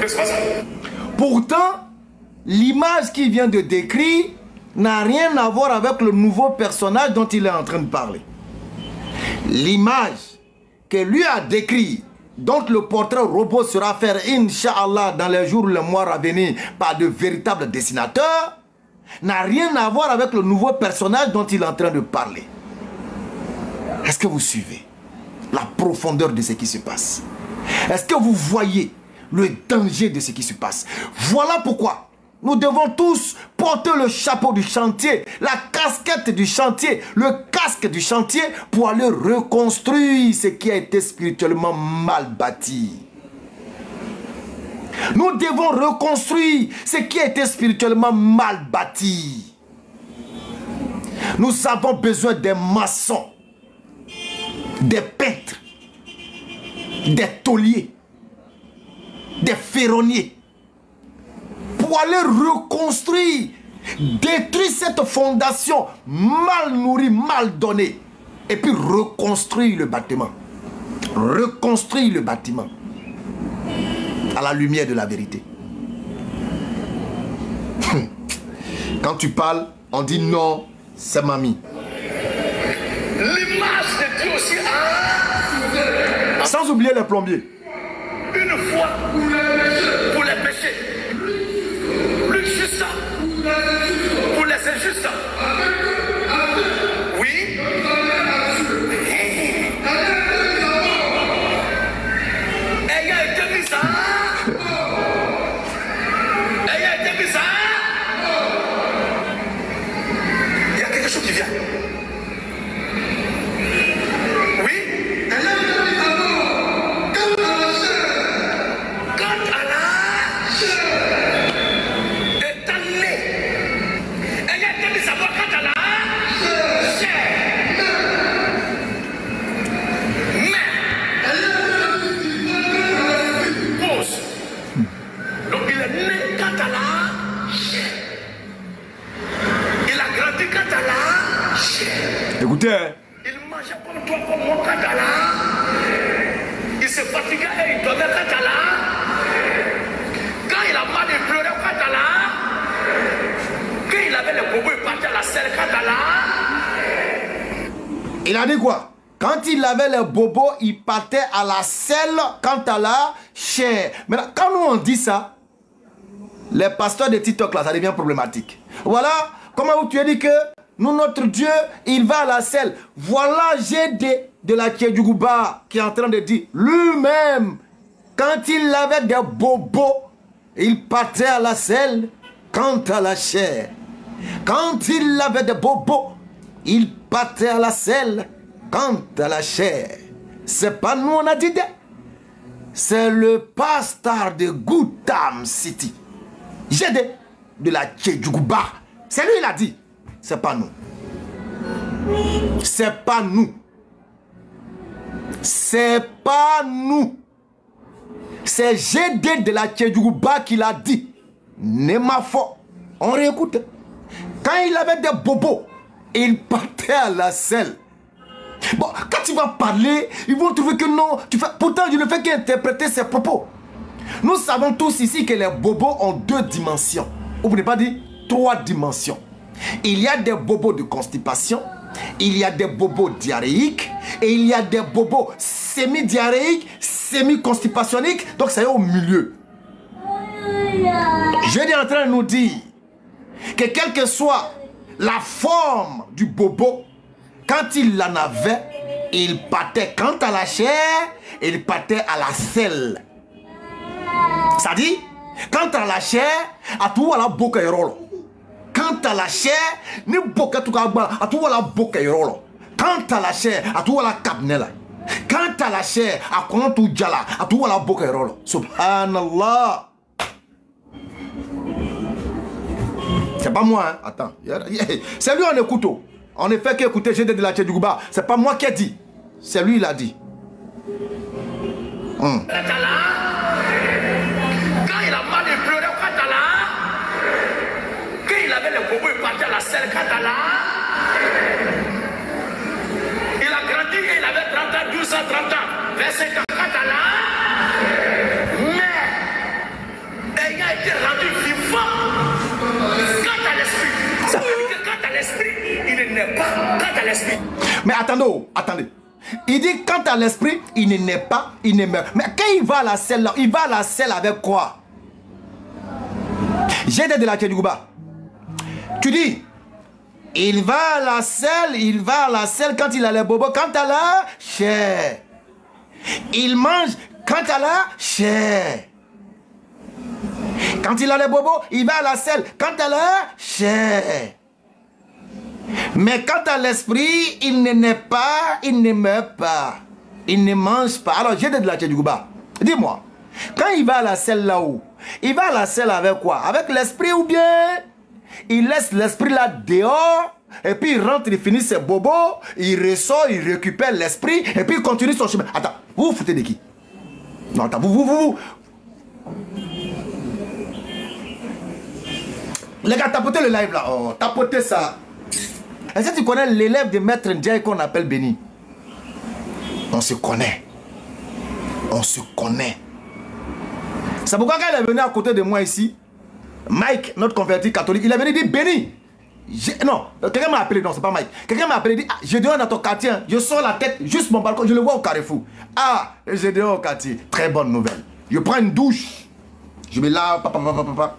Qu'est-ce que c'est ça? Pourtant, l'image qu'il vient de décrire n'a rien à voir avec le nouveau personnage dont il est en train de parler. L'image que lui a décrit, dont le portrait robot sera fait, Inch'Allah, dans les jours ou les mois à venir, par de véritables dessinateurs, n'a rien à voir avec le nouveau personnage dont il est en train de parler. Est-ce que vous suivez la profondeur de ce qui se passe? Est-ce que vous voyez le danger de ce qui se passe? Voilà pourquoi nous devons tous porter le chapeau du chantier, la casquette du chantier, le casque du chantier pour aller reconstruire ce qui a été spirituellement mal bâti. Nous devons reconstruire ce qui a été spirituellement mal bâti. Nous avons besoin des maçons, des peintres, des tauliers, des ferronniers, pour aller reconstruire, détruire cette fondation mal nourrie, mal donnée, et puis reconstruire le bâtiment. Reconstruire le bâtiment à la lumière de la vérité. Quand tu parles, on dit non, c'est mamie. L'image de Dieu aussi a. Sans oublier les plombiers. Une fois pour les péchés, plus juste pour les injustes. Oui. Ayant été mis à. Ayant été mis à. Il y a quelque chose qui vient. Écoutez. Il mangeait comme toi, comme moi, quand t'as là. Il se fatiguait et il dormait quand t'as là. Quand il a mal, il pleurait quand t'as là. Quand il avait le bobos, il partait à la selle quand t'as là. Il a dit quoi? Quand il avait les bobos, il partait à la selle quand à la chair. Maintenant, quand nous on dit ça, les pasteurs de TikTok là, ça devient problématique. Voilà comment tu as dit que nous, notre Dieu, il va à la selle. Voilà GD de la Kédjougouba qui est en train de dire lui-même, quand il avait des bobos, il partait à la selle quant à la chair. Quand il avait des bobos, il partait à la selle quant à la chair. C'est pas nous on a dit, c'est le pasteur de Gotham City, GD de la Kédjougouba. C'est lui il a dit. C'est pas nous. C'est pas nous. C'est pas nous. C'est GD de la Tchedjouba qui l'a dit. Némafo. On réécoute. Quand il avait des bobos, il partait à la selle. Bon, quand tu vas parler, ils vont trouver que non. Pourtant, je ne fais qu'interpréter ses propos. Nous savons tous ici que les bobos ont 2 dimensions. Ou vous n'avez pas dit 3 dimensions. Il y a des bobos de constipation, il y a des bobos diarrhéiques, et il y a des bobos semi-diarrhéiques, semi-constipationiques. Donc ça est au milieu. Je suis en train de nous dire que quelle que soit la forme du bobo, quand il en avait, il partait. Quant à la chair, il partait à la selle. Ça dit, quant à la chair, à tout la boca rolo. Quant à la chair, ni boca tout à tout la boca rolo. Quant à la chair, à tout la capnela. Quant à la chair, à comment tout jala, à tout la boca rolo. Subhanallah. C'est pas moi, hein. Attends. C'est lui, on écoute. On ne fait qu'écouter GD de la Tchedjouba. C'est pas moi qui ai dit. C'est lui, il a dit. Quand il a mal pleuré au Katala, quand il avait le bobo, il partait à la selle Katala. Il a grandi, il avait 30 ans, 12 ans, 30 ans, 25 ans Katala. Mais ayant été rendu vivant, quant à l'esprit, ça veut dire que quant à l'esprit, il n'est pas quant à l'esprit. Mais attendez. Il dit quant à l'esprit, il ne naît pas, il ne meurt. Mais quand il va à la selle, là, il va à la selle avec quoi? J'ai de la Tchedjouba. Tu dis, il va à la selle quand il a les bobos, quant à la chair. Il mange quant à la chair. Quand il a les bobos, il va à la selle quant à la chair. Mais quant à l'esprit, il ne naît pas, il ne meurt pas, il ne mange pas. Alors, j'ai de la Tchedjouba. Dis-moi, quand il va à la selle là-haut, il va à la selle avec quoi? Avec l'esprit ou bien il laisse l'esprit là dehors et puis il rentre, il finit ses bobos, il ressort, il récupère l'esprit et puis il continue son chemin. Attends, vous vous foutez de qui? Non, attends, vous. Les gars, tapotez le live là. Oh, tapotez ça. Est-ce que tu connais l'élève de Maître Ndiaye qu'on appelle Béni? On se connaît. On se connaît. C'est pourquoi quand il est venu à côté de moi ici, Mike, notre converti catholique, il est venu dire Béni. Non, quelqu'un m'a appelé, non, c'est pas Mike. Quelqu'un m'a appelé, dit, ah, je dehors dans ton quartier, je sors la tête, juste mon balcon, je le vois au Carrefour. Ah, je dehors au quartier. Très bonne nouvelle. Je prends une douche, je me lave, papa.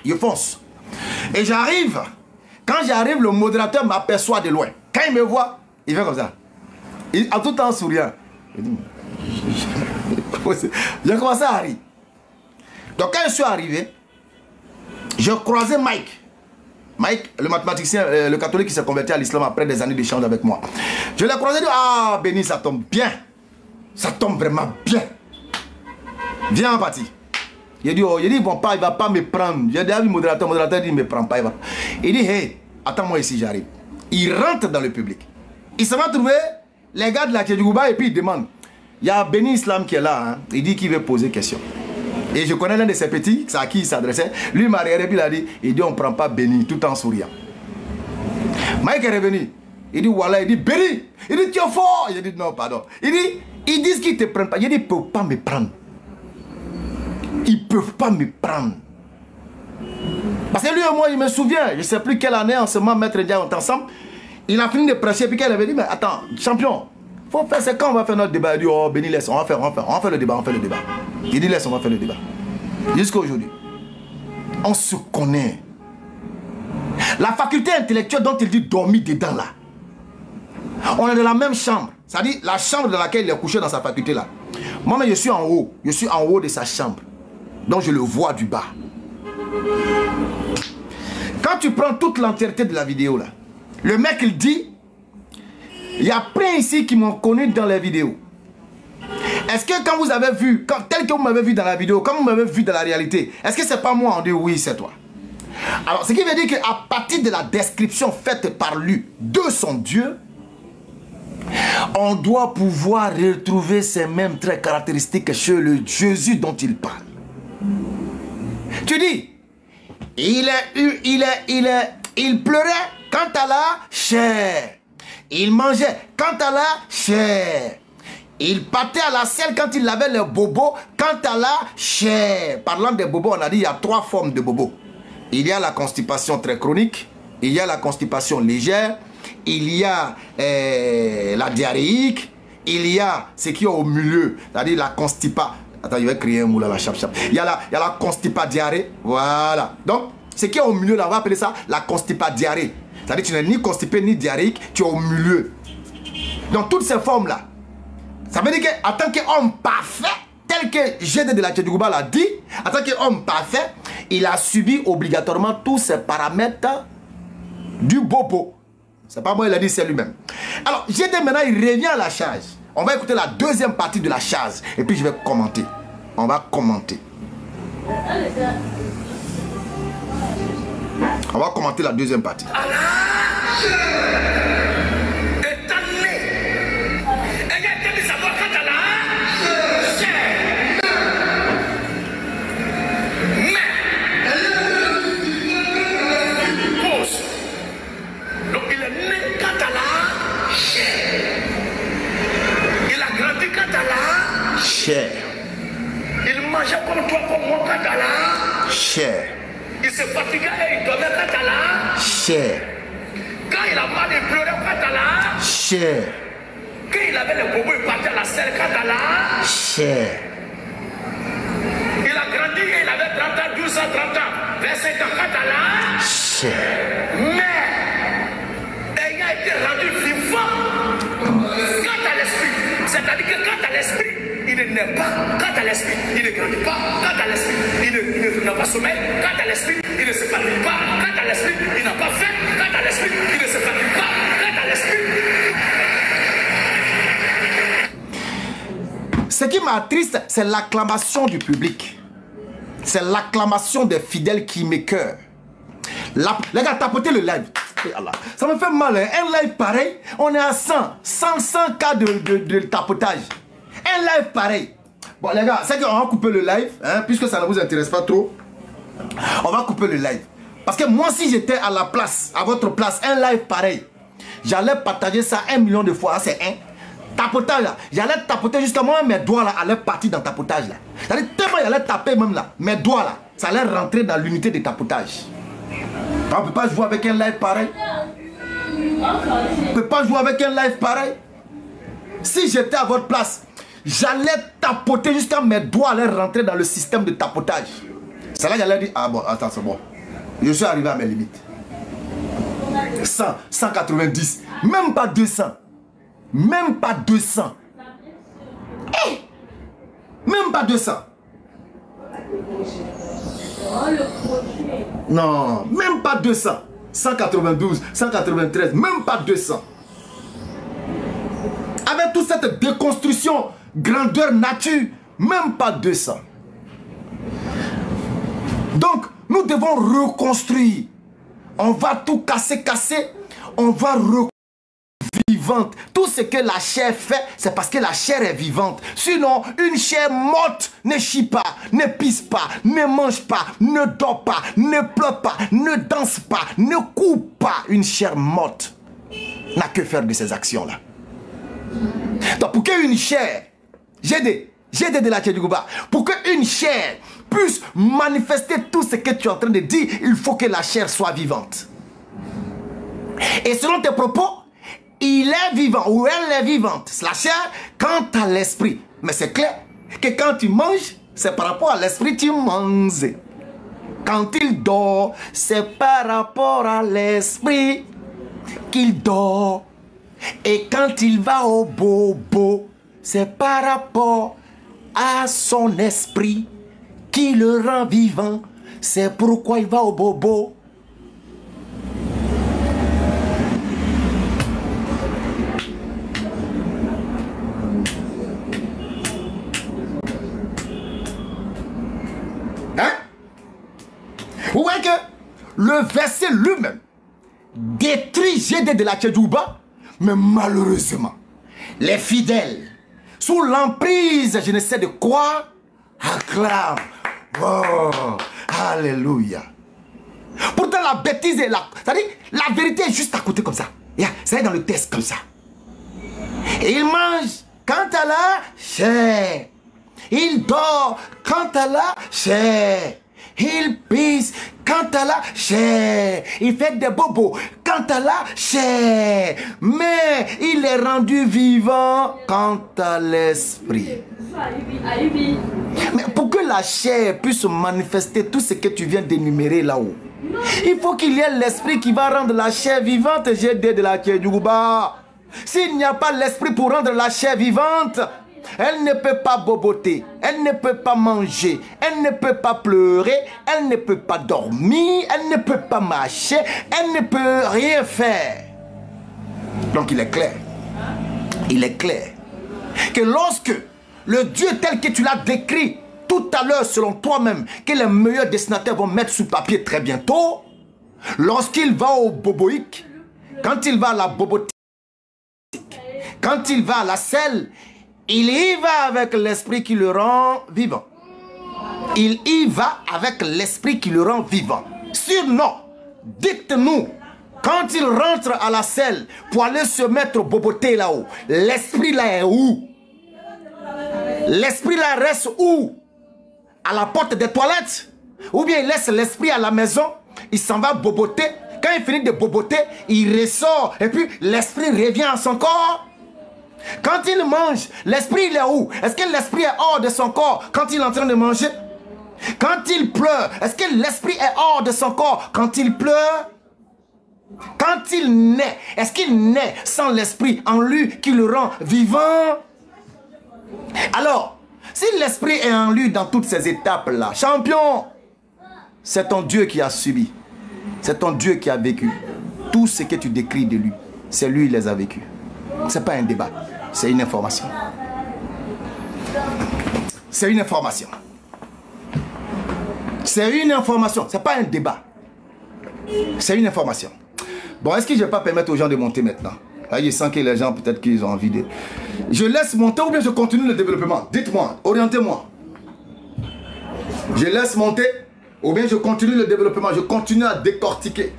Je fonce. Et j'arrive. Quand j'arrive, le modérateur m'aperçoit de loin. Quand il me voit, il fait comme ça. En tout temps souriant. J'ai commencé à rire. Donc quand je suis arrivé, j'ai croisé Mike. Mike, le mathématicien, le catholique qui s'est converti à l'islam après des années d'échange avec moi. Je l'ai croisé et dit, ah Béni, ça tombe bien. Ça tombe vraiment bien. Viens en partie. Il dit, oh, il ne va pas me prendre. J'ai déjà vu le modérateur dit, il ne me prend pas. Il dit, hey, attends-moi ici, j'arrive. Il rentre dans le public. Il se va trouver les gars de la Tchedjouba et puis il demande. Il y a Béni Islam qui est là. Hein. Il dit qu'il veut poser question. Et je connais l'un de ces petits, c'est à qui il s'adressait. Lui m'a regardé et puis il dit, on ne prend pas Béni, tout en souriant. Mike est revenu. Il dit, voilà, il dit, Béni. Il dit, tu es fort. Il dit, non, pardon. Il dit, ils disent qu'ils ne te prennent pas. Il dit, ils ne peuvent pas me prendre. Ils ne peuvent pas me prendre. Parce que lui et moi, il me souvient, je ne sais plus quelle année, en ce moment, Maître Ndiaye, on est ensemble. Il a fini de prêcher, puis qu'elle avait dit, mais attends, champion, faut faire, c'est quand on va faire notre débat. Il dit, oh, Béni, laisse, on va faire le débat, Il dit, laisse, on va faire le débat. Jusqu'à aujourd'hui. On se connaît. La faculté intellectuelle dont il dit dormir dedans, là. On est dans la même chambre. C'est-à-dire, la chambre dans laquelle il est couché dans sa faculté, là. Moi, mais je suis en haut. Je suis en haut de sa chambre. Donc je le vois du bas. Quand tu prends toute l'entièreté de la vidéo là, le mec il dit, il y a plein ici qui m'ont connu dans les vidéos. Est-ce que quand vous avez vu, tel que vous m'avez vu dans la vidéo, comme vous m'avez vu dans la réalité, est-ce que c'est pas moi? On dit oui, c'est toi. Alors, ce qui veut dire qu'à partir de la description faite par lui de son Dieu, on doit pouvoir retrouver ces mêmes traits caractéristiques chez le Jésus dont il parle. Tu dis, il pleurait quant à la chair. Il mangeait quant à la chair. Il partait à la selle quand il avait le bobo quant à la chair. Parlant des bobos, on a dit il y a 3 formes de bobos. Il y a la constipation très chronique, il y a la constipation légère, il y a la diarrhéique, il y a ce qui est au milieu, c'est-à-dire la constipa. Attends, je vais crier un mot là, la chap-chap. Il y a la constipa diarrhée, voilà. Donc, ce qui est au milieu là, on va appeler ça la constipa diarrhée. C'est-à-dire que tu n'es ni constipé ni diarrhéique, tu es au milieu. Donc, toutes ces formes-là, ça veut dire qu'en tant qu'homme parfait, tel que Gédé de la Tchédjougouba l'a dit, en tant qu'homme parfait, il a subi obligatoirement tous ces paramètres du bobo. C'est pas moi, il a dit, c'est lui-même. Alors, Gédé maintenant, il revient à la charge. On va écouter la deuxième partie de la charge. Et puis, je vais commenter. On va commenter. On va commenter la deuxième partie. Chair. Il mangeait comme toi, comme moi, quand à la chair. Il se fatiguait et il dormait quand à la chair. Quand il a mal, il pleurait quand à la chair. Quand il avait le bobo, il partait à la selle quand à la chair. Il a grandi et il avait 30 ans, 12 ans, 30 ans, 25 ans quand à la chair. Mais ayant été rendu vivant quant à l'esprit, c'est-à-dire que quant à l'esprit, il ne naît pas, quant à l'esprit, il ne grandit pas, quant à l'esprit, il n'a pas sommeil, quant à l'esprit, il ne se fatigue pas, quant à l'esprit, il n'a pas faim, quant à l'esprit, il ne se fatigue pas, quant à l'esprit. Ce qui m'attriste, c'est l'acclamation du public. C'est l'acclamation des fidèles qui m'écœure. Les gars, tapotez le live. Ça me fait mal, hein? Un live pareil, on est à 100 cas de tapotage. Un live pareil. Bon les gars, c'est qu'on va couper le live, hein, puisque ça ne vous intéresse pas trop. On va couper le live. Parce que moi, si j'étais à la place, à votre place, un live pareil, j'allais partager ça 1 million de fois. C'est un tapotage là. J'allais tapoter jusqu'à moi, mes doigts là allaient partir dans tapotage là. C'est-à-dire tellement j'allais taper même là, mes doigts là, ça allait rentrer dans l'unité de tapotage. On ne peut pas jouer avec un live pareil. On ne peut pas jouer avec un live pareil. Si j'étais à votre place, j'allais tapoter jusqu'à mes doigts allaient rentrer dans le système de tapotage. C'est là que j'allais dire, ah bon, attends, c'est bon. Je suis arrivé à mes limites. 100, 190, même pas 200. Même pas 200. Hey! Même pas 200. Non, même pas 200. 192, 193, même pas 200. Avec toute cette déconstruction, grandeur nature, même pas 200. Donc, nous devons reconstruire. On va tout casser. On va reconstruire. Vivante. Tout ce que la chair fait, c'est parce que la chair est vivante. Sinon, une chair morte ne chie pas, ne pisse pas, ne mange pas, ne dort pas, ne pleure pas, ne danse pas, ne court pas. Une chair morte n'a que faire de ces actions-là. Donc, pour qu'une chair, j'ai de la Tchédjougouba, pour qu'une chair puisse manifester tout ce que tu es en train de dire, il faut que la chair soit vivante. Et selon tes propos, il est vivant ou elle est vivante, la chair, quant à l'esprit. Mais c'est clair que quand tu manges, c'est par rapport à l'esprit que tu manges. Quand il dort, c'est par rapport à l'esprit qu'il dort. Et quand il va au bobo, c'est par rapport à son esprit qui le rend vivant. C'est pourquoi il va au bobo. Vous voyez que le verset lui-même détruit GD de la Tchedjouba, mais malheureusement, les fidèles, sous l'emprise, je ne sais de quoi, acclament. Oh, alléluia. Pourtant, la bêtise est là. C'est-à-dire, la vérité est juste à côté comme ça. C'est dans le texte comme ça. Et il mange quant à la chair. Il dort quant à la chair. Il pisse quant à la chair. Il fait des bobos quant à la chair. Mais il est rendu vivant quant à l'esprit. Mais pour que la chair puisse manifester tout ce que tu viens d'énumérer là-haut, il faut qu'il y ait l'esprit qui va rendre la chair vivante. J'ai dit de la Tchedjouba. S'il n'y a pas l'esprit pour rendre la chair vivante, elle ne peut pas boboter, elle ne peut pas manger, elle ne peut pas pleurer, elle ne peut pas dormir, elle ne peut pas marcher, elle ne peut rien faire. Donc il est clair que lorsque le Dieu tel que tu l'as décrit tout à l'heure selon toi-même, que les meilleurs dessinateurs vont mettre sous papier très bientôt, lorsqu'il va au boboïque, quand il va à la bobotique, quand il va à la selle, il y va avec l'esprit qui le rend vivant. Il y va avec l'esprit qui le rend vivant. Sinon, dites-nous, quand il rentre à la selle pour aller se mettre au boboté là-haut, l'esprit là est où? L'esprit là reste où? À la porte des toilettes? Ou bien il laisse l'esprit à la maison, il s'en va boboter. Quand il finit de boboter, il ressort et puis l'esprit revient à son corps. Quand il mange, l'esprit il est où? Est-ce que l'esprit est hors de son corps quand il est en train de manger? Quand il pleure, est-ce que l'esprit est hors de son corps quand il pleure? Quand il naît, est-ce qu'il naît sans l'esprit en lui qui le rend vivant? Alors, si l'esprit est en lui dans toutes ces étapes-là, champion, c'est ton Dieu qui a subi. C'est ton Dieu qui a vécu. Tout ce que tu décris de lui, c'est lui qui les a vécus. Ce n'est pas un débat, c'est une information. C'est une information. C'est une information, ce n'est pas un débat. C'est une information. Bon, est-ce que je ne vais pas permettre aux gens de monter maintenant? Là, je sens que les gens, peut-être qu'ils ont envie de... Je laisse monter ou bien je continue le développement? Dites-moi, orientez-moi. Je laisse monter ou bien je continue le développement? Je continue à décortiquer.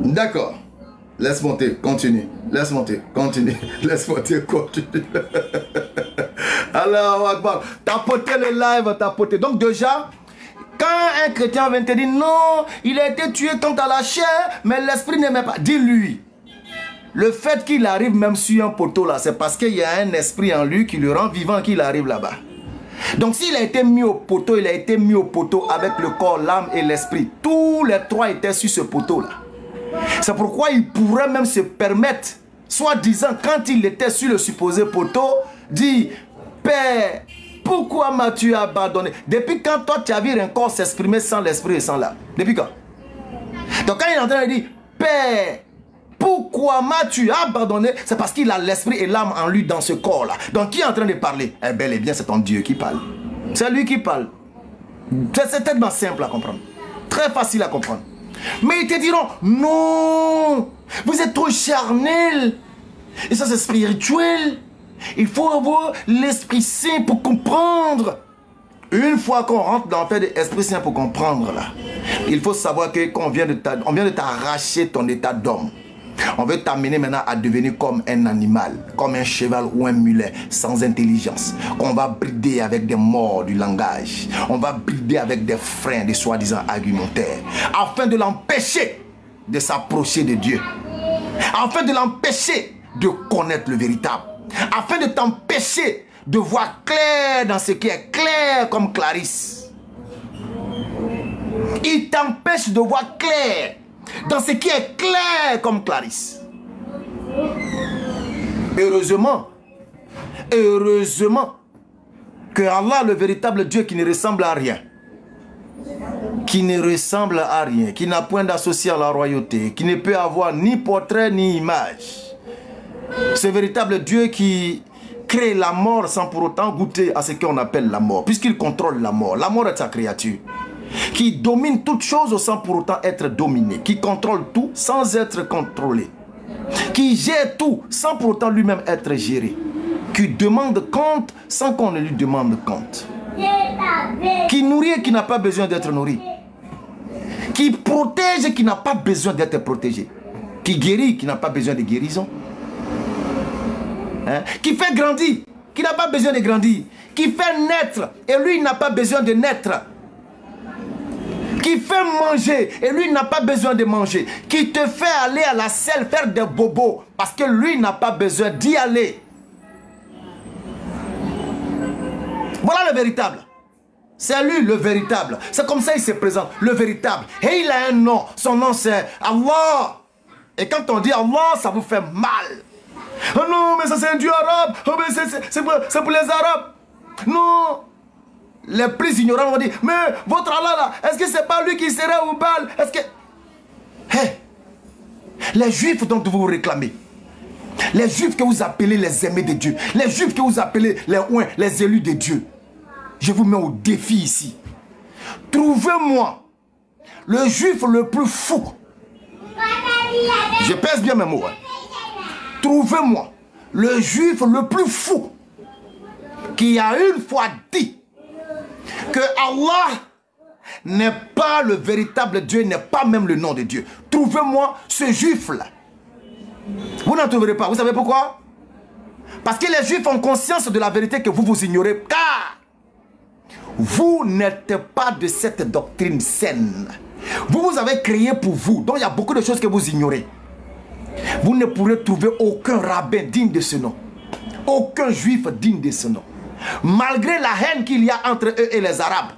D'accord. Laisse monter, continue. Laisse monter, continue. Laisse monter, continue. Alors, Akbar, tapotez le live, tapotez. Donc déjà, quand un chrétien vient te dire non, il a été tué quant à la chair, mais l'esprit n'aimait pas. Dis-lui. Le fait qu'il arrive même sur un poteau là, c'est parce qu'il y a un esprit en lui qui le rend vivant qu'il arrive là-bas. Donc s'il a été mis au poteau, il a été mis au poteau avec le corps, l'âme et l'esprit. Tous les trois étaient sur ce poteau là. C'est pourquoi il pourrait même se permettre, soi-disant, quand il était sur le supposé poteau, dire « Père, pourquoi m'as-tu abandonné ?» Depuis quand toi tu as vu un corps s'exprimer sans l'esprit et sans l'âme? Depuis quand? Donc quand il est en train de dire « Père, pourquoi m'as-tu abandonné ?» C'est parce qu'il a l'esprit et l'âme en lui dans ce corps-là. Donc qui est en train de parler? Eh bien, c'est ton Dieu qui parle. C'est lui qui parle. C'est tellement simple à comprendre. Très facile à comprendre. Mais ils te diront, non, vous êtes trop charnel. Et ça c'est spirituel. Il faut avoir l'Esprit Saint pour comprendre. Une fois qu'on rentre dans le fait de l'Esprit Saint pour comprendre là, il faut savoir que qu'on vient de t'arracher ton état d'homme. On veut t'amener maintenant à devenir comme un animal, comme un cheval ou un mulet, sans intelligence. On va brider avec des morts du langage. On va brider avec des freins, des soi-disant argumentaires, afin de l'empêcher de s'approcher de Dieu. Afin de l'empêcher de connaître le véritable. Afin de t'empêcher de voir clair dans ce qui est clair comme Clarisse. Il t'empêche de voir clair dans ce qui est clair comme Clarisse. Heureusement que Allah, le véritable Dieu qui ne ressemble à rien, qui ne ressemble à rien, qui n'a point d'associé à la royauté, qui ne peut avoir ni portrait ni image. Ce véritable Dieu qui crée la mort sans pour autant goûter à ce qu'on appelle la mort, puisqu'il contrôle la mort. La mort est sa créature. Qui domine toute chose sans pour autant être dominé, qui contrôle tout sans être contrôlé, qui gère tout sans pour autant lui-même être géré, qui demande compte sans qu'on ne lui demande compte, qui nourrit et qui n'a pas besoin d'être nourri, qui protège et qui n'a pas besoin d'être protégé, qui guérit, qui n'a pas besoin de guérison, hein? Qui fait grandir, qui n'a pas besoin de grandir, qui fait naître et lui n'a pas besoin de naître, qui fait manger et lui n'a pas besoin de manger, qui te fait aller à la selle faire des bobos parce que lui n'a pas besoin d'y aller. Voilà le véritable. C'est lui le véritable. C'est comme ça qu'il se présente, le véritable. Et il a un nom. Son nom c'est Allah. Et quand on dit Allah, ça vous fait mal. Oh non, mais ça c'est un Dieu arabe. Oh, mais c'est pour les Arabes. Non. Les plus ignorants vont dire, mais votre Allah là, est-ce que c'est pas lui qui serait au bal? Est-ce que... Hey, les Juifs dont vous vous réclamez, les Juifs que vous appelez les aimés de Dieu, les Juifs que vous appelez les oins, les élus de Dieu, je vous mets au défi ici. Trouvez-moi le Juif le plus fou. Je pèse bien mes mots. Hein. Trouvez-moi le Juif le plus fou qui a une fois dit que Allah n'est pas le véritable Dieu, n'est pas même le nom de Dieu. Trouvez-moi ce juif-là. Vous n'en trouverez pas. Vous savez pourquoi? Parce que les juifs ont conscience de la vérité que vous ignorez. Car vous n'êtes pas de cette doctrine saine. Vous avez créé pour vous. Donc il y a beaucoup de choses que vous ignorez. Vous ne pourrez trouver aucun rabbin digne de ce nom. Aucun juif digne de ce nom. Malgré la haine qu'il y a entre eux et les Arabes,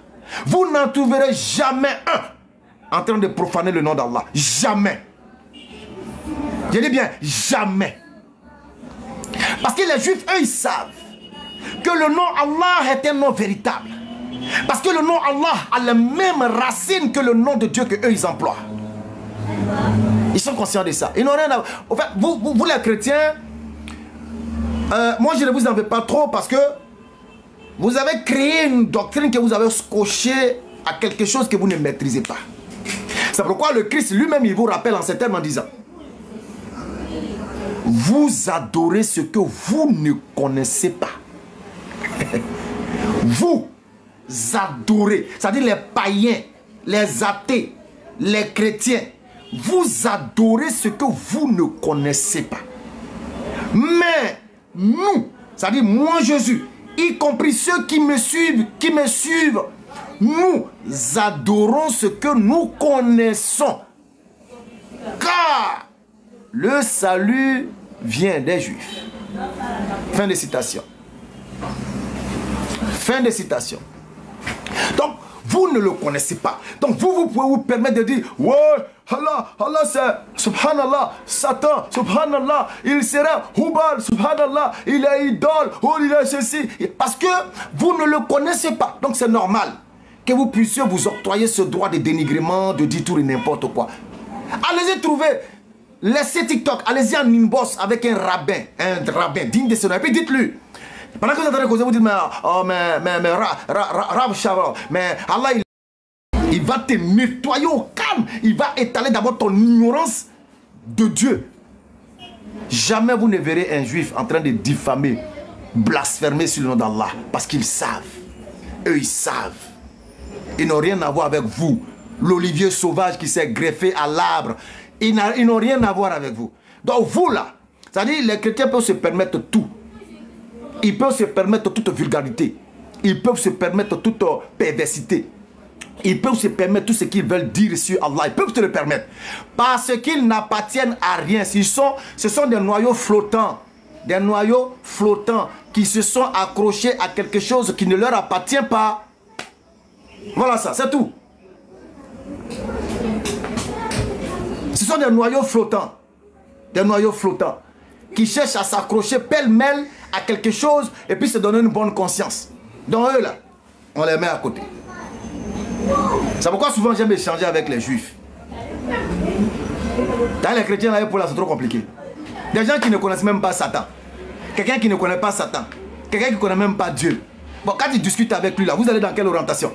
vous n'en trouverez jamais un en train de profaner le nom d'Allah. Jamais. Je dis bien, jamais. Parce que les Juifs, eux, ils savent que le nom Allah est un nom véritable. Parce que le nom Allah a les mêmes racines que le nom de Dieu que eux, ils emploient. Ils sont conscients de ça. Ils n'ont rien à... En fait, vous les chrétiens, moi, je ne vous en veux pas trop parce que vous avez créé une doctrine que vous avez scotchée à quelque chose que vous ne maîtrisez pas. C'est pourquoi le Christ lui-même, il vous rappelle en ces termes en disant: vous adorez ce que vous ne connaissez pas. Vous adorez, c'est-à-dire les païens, les athées, les chrétiens, vous adorez ce que vous ne connaissez pas. Mais nous, c'est-à-dire moi Jésus, y compris ceux qui me suivent, nous adorons ce que nous connaissons. Car le salut vient des Juifs. Fin de citation. Fin de citation. Donc, vous ne le connaissez pas. Donc, vous pouvez vous permettre de dire: ouais, Allah c'est subhanallah, Satan, subhanallah, il sera Hubal, subhanallah, il est idole, oh, il est ceci. Parce que vous ne le connaissez pas. Donc, c'est normal que vous puissiez vous octroyer ce droit de dénigrement, de dire tout et n'importe quoi. Allez-y trouver, laissez TikTok, allez-y en inbox avec un rabbin digne de ce nom. Et puis dites-lui, pendant que vous entendez causer, vous dites: mais Rab Shalom, mais Allah, il va te nettoyer au calme. Il va étaler d'abord ton ignorance de Dieu. Jamais vous ne verrez un juif en train de diffamer, blasphémer sur le nom d'Allah. Parce qu'ils savent. Eux, ils savent. Ils n'ont rien à voir avec vous. L'olivier sauvage qui s'est greffé à l'arbre. Ils n'ont rien à voir avec vous. Donc vous là, c'est-à-dire les chrétiens peuvent se permettre tout. Ils peuvent se permettre toute vulgarité. Ils peuvent se permettre toute perversité. Ils peuvent se permettre tout ce qu'ils veulent dire sur Allah. Ils peuvent se le permettre. Parce qu'ils n'appartiennent à rien. Ce sont des noyaux flottants. Des noyaux flottants qui se sont accrochés à quelque chose qui ne leur appartient pas. Voilà ça, c'est tout. Ce sont des noyaux flottants. Des noyaux flottants qui cherchent à s'accrocher pêle-mêle à quelque chose et puis se donner une bonne conscience. Donc eux là, on les met à côté. C'est pourquoi souvent j'aime échanger avec les juifs. Dans les chrétiens, là, pour là, c'est trop compliqué. Des gens qui ne connaissent même pas Satan. Quelqu'un qui ne connaît pas Satan. Quelqu'un qui ne connaît même pas Dieu. Bon, quand tu discutes avec lui, là, vous allez dans quelle orientation?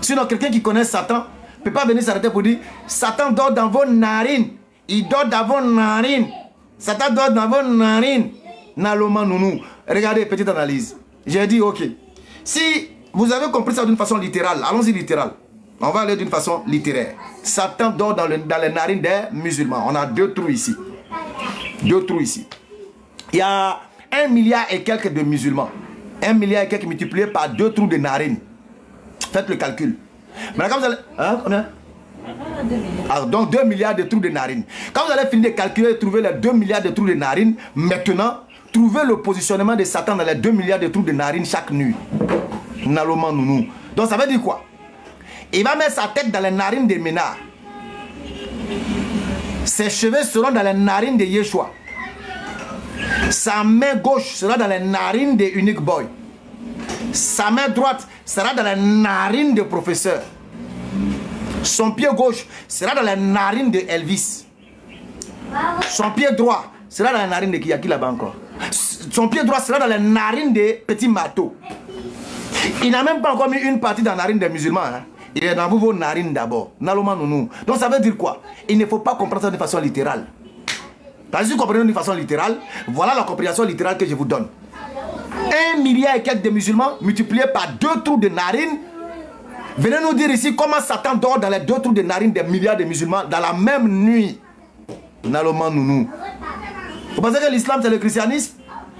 Sinon, quelqu'un qui connaît Satan ne peut pas venir s'arrêter pour dire Satan dort dans vos narines. Il dort dans vos narines. Satan dort dans vos narines. Naloma nounou. Regardez, petite analyse. J'ai dit, ok. Si vous avez compris ça d'une façon littérale, allons-y littéral. On va aller d'une façon littéraire. Satan dort dans les narines des musulmans. On a 2 trous ici. 2 trous ici. Il y a 1 milliard et quelques de musulmans. 1 milliard et quelques multiplié par 2 trous de narines. Faites le calcul. Maintenant, quand vous allez... Hein, combien? Alors, donc 2 milliards de trous de narines. Quand vous allez finir de calculer et trouver les 2 milliards de trous de narines, maintenant, trouvez le positionnement de Satan dans les 2 milliards de trous de narines chaque nuit. Naloma nounou. Donc ça veut dire quoi? Il va mettre sa tête dans les narines des Ménards. Ses cheveux seront dans les narines de Yeshua. Sa main gauche sera dans les narines des Unique Boy. Sa main droite sera dans les narines des professeurs. Son pied gauche sera dans les narines de Elvis. Son pied droit sera dans les narines de qui là-bas encore. Son pied droit sera dans les narines des petits marteaux. Il n'a même pas encore mis une partie dans la narine des musulmans. Hein. Il est dans vos narines d'abord. Naloma nounou. Donc ça veut dire quoi? Il ne faut pas comprendre ça de façon littérale. Parce que si vous comprenez de façon littérale, voilà la compréhension littérale que je vous donne. 1 milliard et quelques de musulmans multiplié par 2 trous de narines. Venez nous dire ici comment Satan dort dans les 2 trous de narines des milliards de musulmans dans la même nuit. Naloma nounou. Vous pensez que l'islam c'est le christianisme?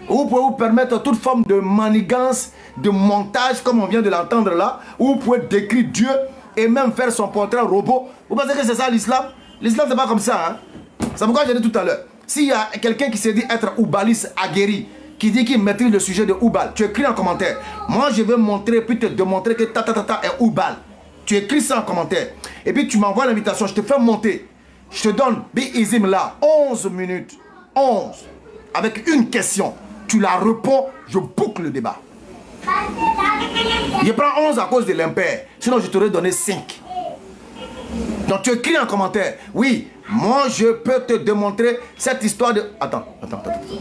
Vous pouvez vous permettre toute forme de manigance, de montage comme on vient de l'entendre là, où vous pouvez décrire Dieu et même faire son portrait robot. Vous pensez que c'est ça l'islam? L'islam c'est pas comme ça. Hein? C'est pourquoi j'ai dit tout à l'heure. S'il y a quelqu'un qui se dit être oubaliste aguerri, qui dit qu'il maîtrise le sujet de Oubal, tu écris en commentaire. Moi je vais montrer, puis te démontrer que ta est Oubal. Tu écris ça en commentaire. Et puis tu m'envoies l'invitation, je te fais monter. Je te donne Bi-Izim là, 11 minutes. 11. Avec une question. Tu la réponds, je boucle le débat. Je prends 11 à cause de l'impair. Sinon, je t'aurais donné 5. Donc, tu écris en commentaire. Oui, moi, je peux te démontrer cette histoire de... Attends.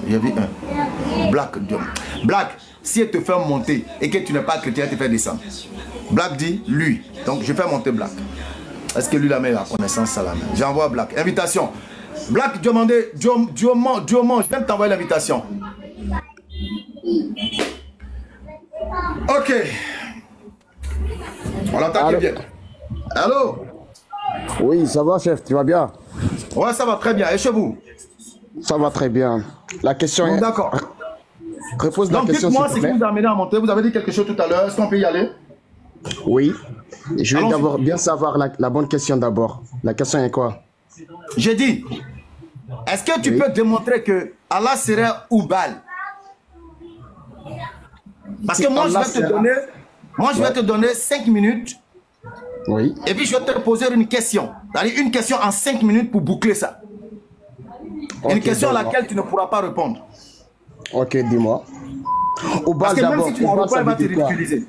J'ai vu un. Black, si elle te fait monter et que tu n'es pas chrétien, elle te fait descendre. Black dit, lui. Donc, je fais monter Black. Est-ce que lui, la met la connaissance, ça la main? J'envoie Black. Invitation. Black, Diomond, je viens de t'envoyer l'invitation. Ok. On l'entend bien. Allô? Oui, ça va, chef, tu vas bien? Ouais, ça va très bien. Et chez vous? Ça va très bien. La question est... D'accord. Repose la donc, question, dites-moi ce qui vous a amené à monter. Vous avez dit quelque chose tout à l'heure. Est-ce qu'on peut y aller? Oui. Je vais d'abord bien savoir la bonne question d'abord. La question est quoi? J'ai dit, est-ce que tu peux démontrer que Allah serait Oubal? Parce que moi, je vais te donner 5 minutes. Oui. Et puis, je vais te poser une question. Une question en 5 minutes pour boucler ça. Okay, une question à laquelle tu ne pourras pas répondre. Ok, dis-moi. Parce que même si tu ne réponds pas, elle va te ridiculiser.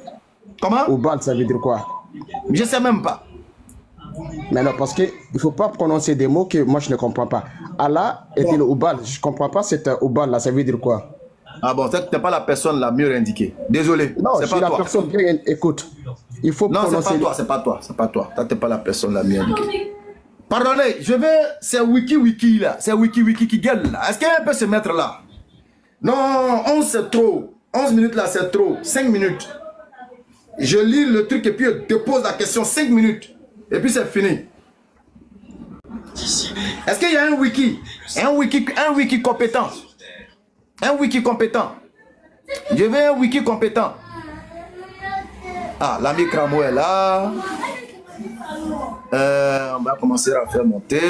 Comment? Oubal, ça veut dire quoi? Je ne sais même pas. Mais non, parce qu'il ne faut pas prononcer des mots que moi je ne comprends pas. Allah est le Oubal. Je ne comprends pas cet Oubal là, ça veut dire quoi? Ah bon, tu n'es pas la personne la mieux indiquée. Désolé. Non, je suis la personne bien. Écoute, il faut prononcer. Non, c'est pas toi. Tu n'es pas la personne la mieux indiquée. Pardonnez, c'est Wiki là. C'est Wiki qui gueule là. Est-ce qu'elle peut se mettre là? Non, 11 c'est trop. 11 minutes là, c'est trop. 5 minutes. Je lis le truc et puis je dépose la question 5 minutes. Et puis c'est fini. Est-ce qu'il y a un wiki? Un wiki compétent. Un wiki compétent. Je veux un wiki compétent. Ah, l'ami Cramo est là. On va commencer à faire monter.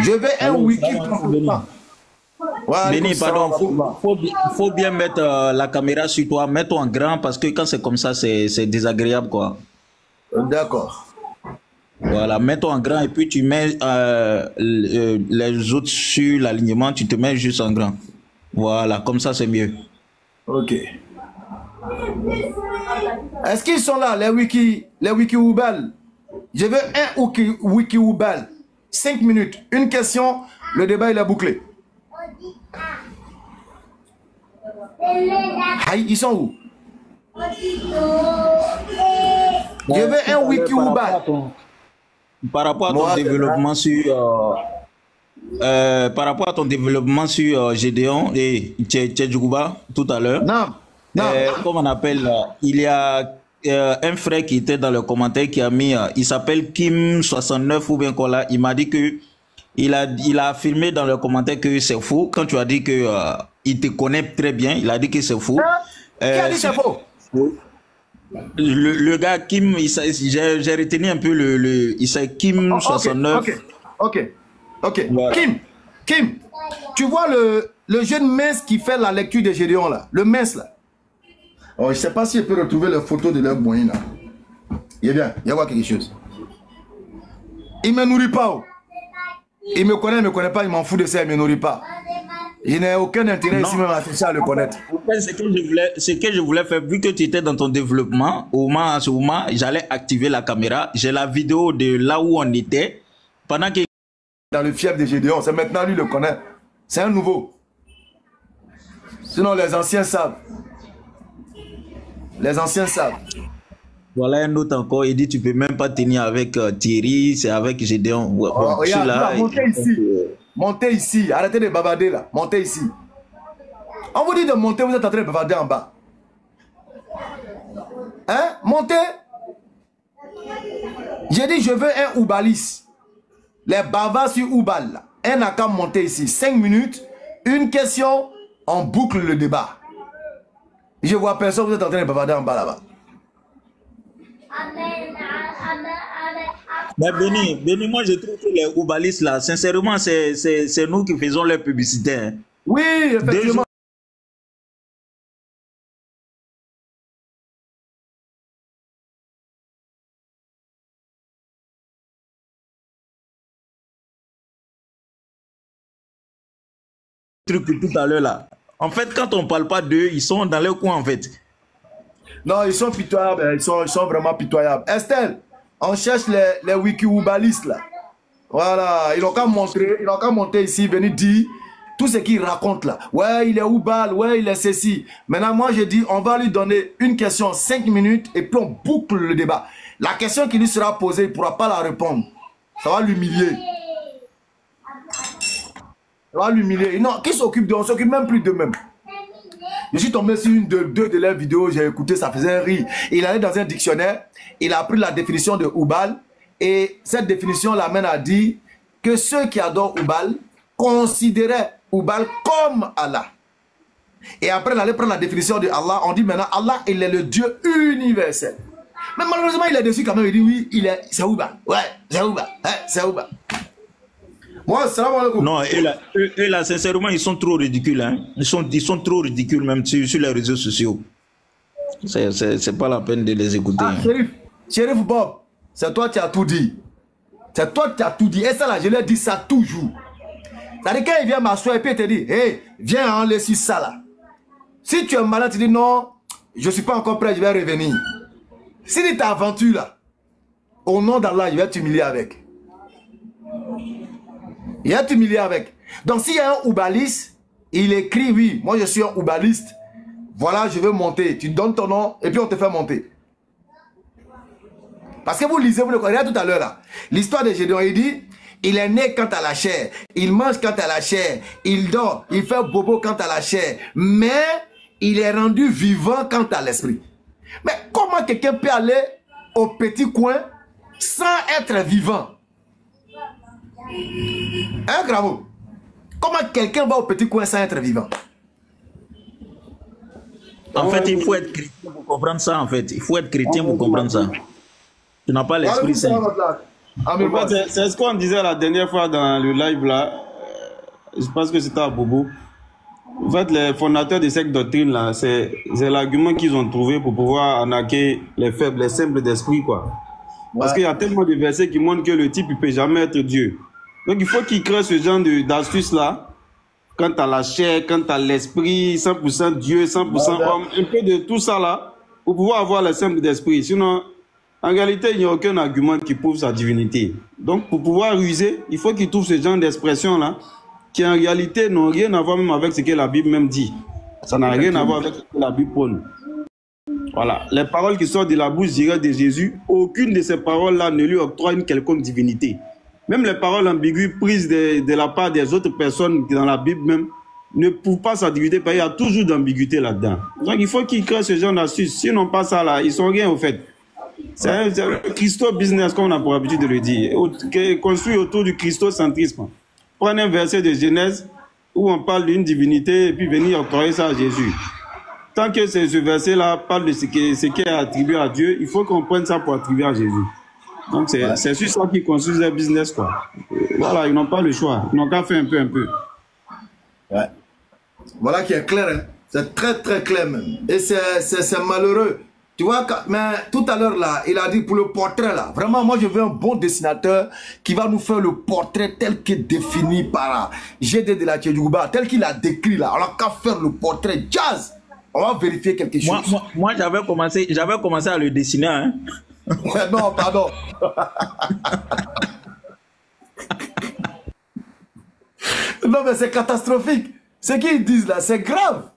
Je veux un wiki compétent. Ouais, Béni, pardon, faut bien mettre la caméra sur toi, mets-toi en grand parce que quand c'est comme ça, c'est désagréable quoi. D'accord. Voilà, mets-toi en grand et puis tu mets les autres sur l'alignement, tu te mets juste en grand. Voilà, comme ça c'est mieux. Ok. Est-ce qu'ils sont là, les wiki Oubal? Je veux un wiki Oubal. 5 minutes. Une question, le débat il est bouclé. Aïe, ils sont où? Je veux un wiki Oubal. Par rapport à ton développement sur... par rapport à ton développement sur Gédéon et Tchedjouba tout à l'heure, comme on appelle, il y a un frère qui était dans le commentaire qui a mis, il s'appelle Kim69 ou bien quoi là, il m'a dit que il a affirmé dans le commentaire que c'est faux. Quand tu as dit que il te connaît très bien, il a dit que c'est faux. Qui a dit c'est faux? Le gars Kim, j'ai retenu un peu il s'est Kim69. Ok. Voilà. Kim, tu vois le jeune mince qui fait la lecture de Gédéon là, le mince là. Oh, je ne sais pas si je peux retrouver la photo de leur moyen là. Il est bien, il y a quelque chose. Il ne me nourrit pas. Oh. Il me connaît pas, il m'en fout de ça, il ne me nourrit pas. Il n'a aucun intérêt ici même à chercher à le connaître. Ce que je voulais faire, vu que tu étais dans ton développement, à ce moment, j'allais activer la caméra. J'ai la vidéo de là où on était. Pendant que dans le fief de Gédéon, c'est maintenant lui le connaît. C'est un nouveau. Sinon les anciens savent. Les anciens savent. Voilà un autre encore, il dit tu peux même pas tenir avec Thierry, c'est avec Gédéon. Bon, regarde, là, montez ici. Montez ici, arrêtez de bavarder là. Montez ici. On vous dit de monter, vous êtes en train de bavarder en bas. Hein? Montez. J'ai dit je veux un Oubalis. Les bavards sur Oubal là. Un n'a qu'à monter ici. 5 minutes, une question, on boucle le débat. Je vois personne, vous êtes en train de bavarder en bas là-bas. Mais Béni, moi je trouve que les Oubalis là, sincèrement, c'est nous qui faisons leur publicité. Hein. Oui, effectivement. Truc tout à l'heure là. En fait, quand on parle pas d'eux, ils sont dans leur coin en fait. Non, ils sont pitoyables, ils sont vraiment pitoyables. Estelle, on cherche les wiki-oubalistes là. Voilà, ils n'ont qu'à monter ici, venir dire tout ce qu'ils racontent là. Ouais, il est Oubal, ouais, il est ceci. Maintenant, moi, je dis, on va lui donner une question, 5 minutes, et puis on boucle le débat. La question qui lui sera posée, il ne pourra pas la répondre. Ça va l'humilier. Ça va l'humilier. Non, qui s'occupe d'eux? On ne s'occupe même plus d'eux-mêmes. Je suis tombé sur deux de leurs vidéos, j'ai écouté, ça faisait rire. Il allait dans un dictionnaire, il a pris la définition de Oubal, et cette définition l'amène à dire que ceux qui adorent Oubal considéraient Oubal comme Allah. Et après, il allait prendre la définition de Allah, on dit maintenant, Allah, il est le Dieu universel. Mais malheureusement, il est dessus quand même, il dit oui, c'est Oubal. Ouais, c'est Oubal. Ouais, c'est Oubal. Moi, salam alaikum. Non, eux là, sincèrement, ils sont trop ridicules. Hein. Ils sont trop ridicules même sur les réseaux sociaux. C'est pas la peine de les écouter. Ah, hein. Shérif Bob, c'est toi qui as tout dit. C'est toi qui as tout dit. Et ça là, je leur dis ça toujours. C'est-à-dire quand il vient m'asseoir et puis il te dit, hey, viens en laisser ça là. Si tu es malade, tu dis non, je ne suis pas encore prêt, je vais revenir. Si tu t'aventures là, au nom d'Allah, je vais t'humilier avec. Il va t'humilier avec. Donc s'il y a un oubaliste, il écrit oui, moi je suis un oubaliste. Voilà, je veux monter. Tu donnes ton nom et puis on te fait monter. Parce que vous lisez, vous le connaissez tout à l'heure là. L'histoire de Gédéon, il dit, il est né quant à la chair, il mange quant à la chair, il dort, il fait bobo quant à la chair, mais il est rendu vivant quant à l'esprit. Mais comment quelqu'un peut aller au petit coin sans être vivant? Hein, Gravo? Comment quelqu'un va au petit coin sans être vivant? En fait, il faut être chrétien pour comprendre ça, en fait. Il faut être chrétien pour comprendre ça. Tu n'as pas l'esprit saint. En fait, c'est ce qu'on disait la dernière fois dans le live là. Je pense que c'était à Bobo. En fait, les fondateurs de cette doctrine là, c'est l'argument qu'ils ont trouvé pour pouvoir arnaquer les faibles, les simples d'esprit, quoi. Parce qu'il y a tellement de versets qui montrent que le type ne peut jamais être Dieu. Donc il faut qu'il crée ce genre d'astuces là quant à la chair, quant à l'esprit, 100% Dieu, 100% homme, un peu de tout ça là, pour pouvoir avoir le simple d'esprit. Sinon, en réalité, il n'y a aucun argument qui prouve sa divinité. Donc, pour pouvoir user, il faut qu'il trouve ce genre d'expression là, qui en réalité n'ont rien à voir même avec ce que la Bible même dit. Ça n'a rien à voir avec ce que la Bible prône. Voilà. Les paroles qui sortent de la bouche directe de Jésus, aucune de ces paroles-là ne lui octroie une quelconque divinité. Même les paroles ambiguës prises de la part des autres personnes dans la Bible même ne prouvent pas sa divinité, parce qu'il y a toujours d'ambiguïté là-dedans. Donc il faut qu'ils créent ce genre d'astuces. Sinon pas ça là, ils sont rien au fait. C'est un Christo business, comme on a pour habitude de le dire, construit autour du christocentrisme. Prenez un verset de Genèse où on parle d'une divinité et puis venir octroyer ça à Jésus. Tant que ce verset-là parle de ce qui est attribué à Dieu, il faut qu'on prenne ça pour attribuer à Jésus. Donc c'est sur ça qu'ils construisent leur business, quoi. Voilà, ils n'ont pas le choix. Ils n'ont qu'à faire un peu. Ouais. Voilà qui est clair, hein. C'est très très clair même. Et c'est malheureux. Tu vois, mais tout à l'heure là, il a dit pour le portrait là, vraiment moi je veux un bon dessinateur qui va nous faire le portrait tel qu'il est défini par GD de la Tchedjouba, tel qu'il a décrit là. On n'a qu'à faire le portrait jazz. On va vérifier quelque chose. Moi j'avais commencé à le dessiner, hein. Ouais, non, pardon. Non, mais c'est catastrophique. Ce qu'ils disent là, c'est grave.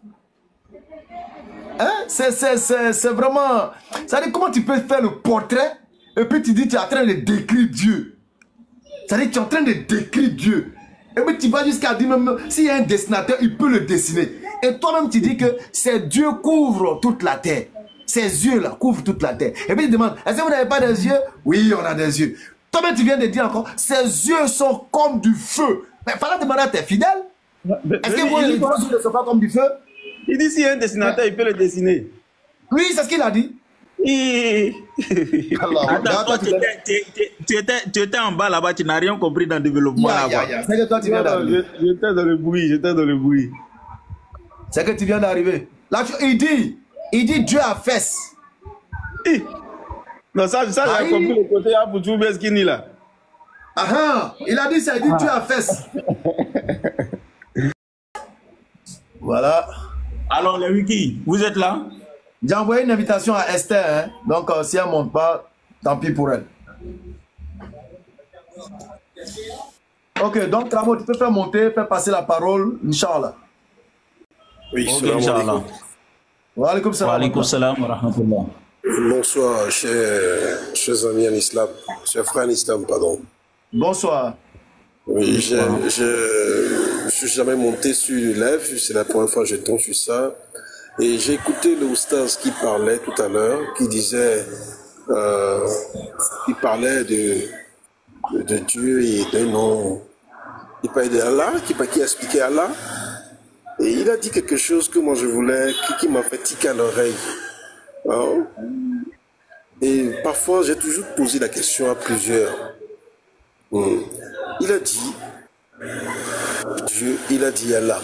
Hein? C'est vraiment... C'est-à-dire, comment tu peux faire le portrait et puis tu dis tu es en train de décrire Dieu. C'est-à-dire, tu es en train de décrire Dieu. Et puis tu vas jusqu'à dire même, s'il y a un dessinateur, il peut le dessiner. Et toi-même, tu dis que c'est Dieu couvre toute la terre. Ses yeux-là couvrent toute la terre. Et puis tu demandes, est-ce que vous n'avez pas des yeux? Oui, on a des yeux. Toi-même, tu viens de dire encore, ses yeux sont comme du feu. Mais il fallait demander à tes fidèles. Est-ce que vos yeux ne sont pas comme du feu? Il dit s'il y a un dessinateur, il peut le dessiner. Oui, c'est ce qu'il a dit. Attends, toi, tu étais en bas là-bas, tu n'as rien compris dans le développement là-bas. C'est que toi, tu viens d'arriver. J'étais dans le bruit, C'est que tu viens d'arriver. Là, il dit Dieu a fesse. Non, ça j'ai compris le côté Aboutou Beskini là. Il a dit ça, il dit Dieu a fesse. Voilà. Alors, les wiki, vous êtes là? J'ai envoyé une invitation à Esther, hein? Donc si elle ne monte pas, tant pis pour elle. Ok, donc Ramo, tu peux faire monter, faire passer la parole, Inch'Allah. Oui, okay, Inch'Allah. Wa alaykoum salam wa rahmatullah. Bonsoir, chers amis en islam, chers frères en islam, pardon. Bonsoir. Oui, je suis jamais monté sur le live, c'est la première fois que je tombe sur ça. Et j'ai écouté le oustaz qui parlait tout à l'heure, qui disait, qui parlait de Dieu et d'un nom. Il parlait d'Allah, qui expliquait Allah. Et il a dit quelque chose que moi je voulais, qui m'a fait tiquer à l'oreille. Et parfois, j'ai toujours posé la question à plusieurs. Il a dit Dieu, il a dit Allah.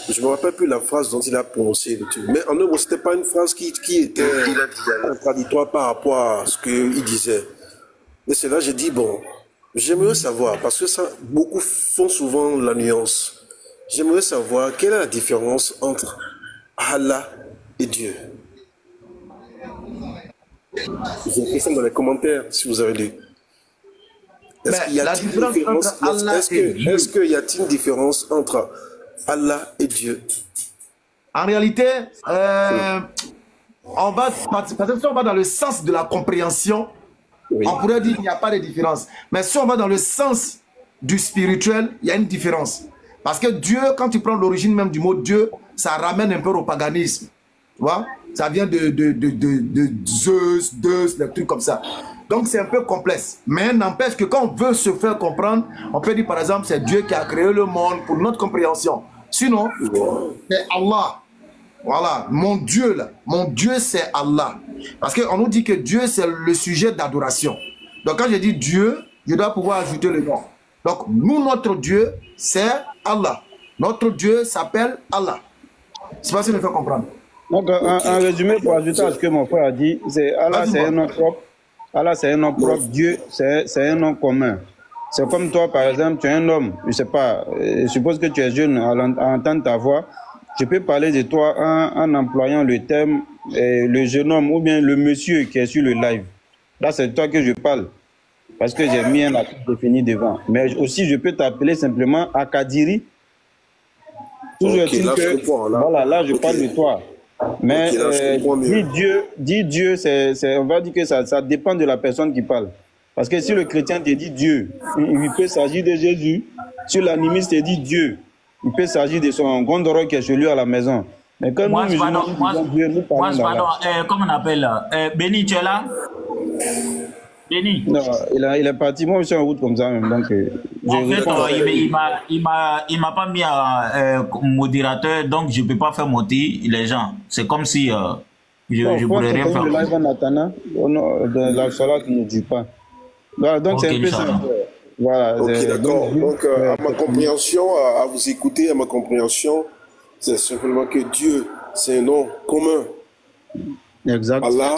Je ne me rappelle plus la phrase dont il a prononcé le truc. Mais en un mot, ce n'était pas une phrase qui était contradictoire par rapport à ce qu'il disait. Et c'est là que j'ai dit, bon, j'aimerais savoir, parce que ça, beaucoup font souvent la nuance. J'aimerais savoir quelle est la différence entre Allah et Dieu. J'ai écrit ça dans les commentaires, si vous avez lu. Est-ce qu'il y a une différence entre Allah et Dieu? En réalité, on va, parce que si on va dans le sens de la compréhension, oui, on pourrait dire qu'il n'y a pas de différence. Mais si on va dans le sens du spirituel, il y a une différence. Parce que Dieu, quand tu prends l'origine même du mot Dieu, ça ramène un peu au paganisme. Tu vois? Ça vient de Zeus, Deus, des trucs comme ça. Donc c'est un peu complexe. Mais n'empêche que quand on veut se faire comprendre, on peut dire par exemple c'est Dieu qui a créé le monde pour notre compréhension. Sinon, c'est Allah. Voilà, mon Dieu là. Mon Dieu c'est Allah. Parce qu'on nous dit que Dieu c'est le sujet d'adoration. Donc quand je dis Dieu, je dois pouvoir ajouter le nom. Donc nous, notre Dieu, c'est Allah. Notre Dieu s'appelle Allah. C'est pas si je me fais comprendre. Donc en résumé, pour ajouter à ce que mon frère a dit, c'est Allah c'est un nom propre. Allah c'est un nom propre, Dieu c'est un nom commun. C'est comme toi, par exemple, tu es un homme, je sais pas, je suppose que tu es jeune, à entendre ta voix, je peux parler de toi en employant le terme le jeune homme ou bien le monsieur qui est sur le live. Là, c'est toi que je parle, parce que j'ai mis un acte défini devant. Mais aussi, je peux t'appeler simplement Akadiri. Toujours okay, là, que, voilà, là, je parle de toi. Mais dit Dieu, on va dire que ça dépend de la personne qui parle. Parce que si le chrétien te dit Dieu, il peut s'agir de Jésus. Si l'animiste te dit Dieu, il peut s'agir de son gondoro qui est chez lui à la maison. Mais comme moi, comment on appelle là Béni, tu es là? Béni? Non, il est parti. Moi, je suis en route comme ça même. Donc, en fait, il m'a pas mis à modérateur, donc je peux pas faire monter les gens. C'est comme si je pourrais rien faire. Le live en attendant, la salat ne dit pas. Voilà, donc c'est un peu ça. Voilà. Ok, d'accord. Donc, à ma compréhension, à vous écouter, à ma compréhension, c'est simplement que Dieu, c'est un nom commun. Exact. Allah,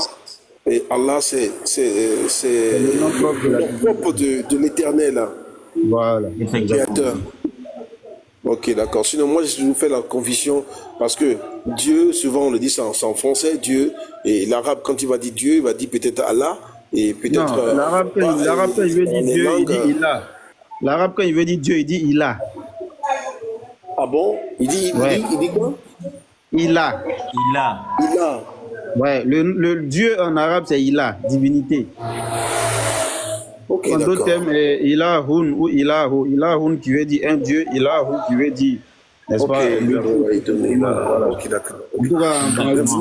et Allah, c'est le nom propre de l'éternel. Voilà. Créateur. Ok, d'accord. Sinon, moi, je vous fais la conviction parce que Dieu, souvent, on le dit en français, Dieu, et l'arabe, quand il va dire Dieu, il va dire peut-être Allah. Et peut-être. L'arabe, quand il veut dire Dieu, il dit Ilah. L'arabe, quand il veut dire Dieu, il dit Ilah. Ah bon? Il dit quoi? Ilah. Ilah. Ouais, le Dieu en arabe, c'est Ilah, divinité. Ok, en d'autres termes, Ilahun ou Ilahu. Ilahun qui veut dire un Dieu, Ilahu qui veut dire. N'est-ce pas? Ok, d'accord. Merci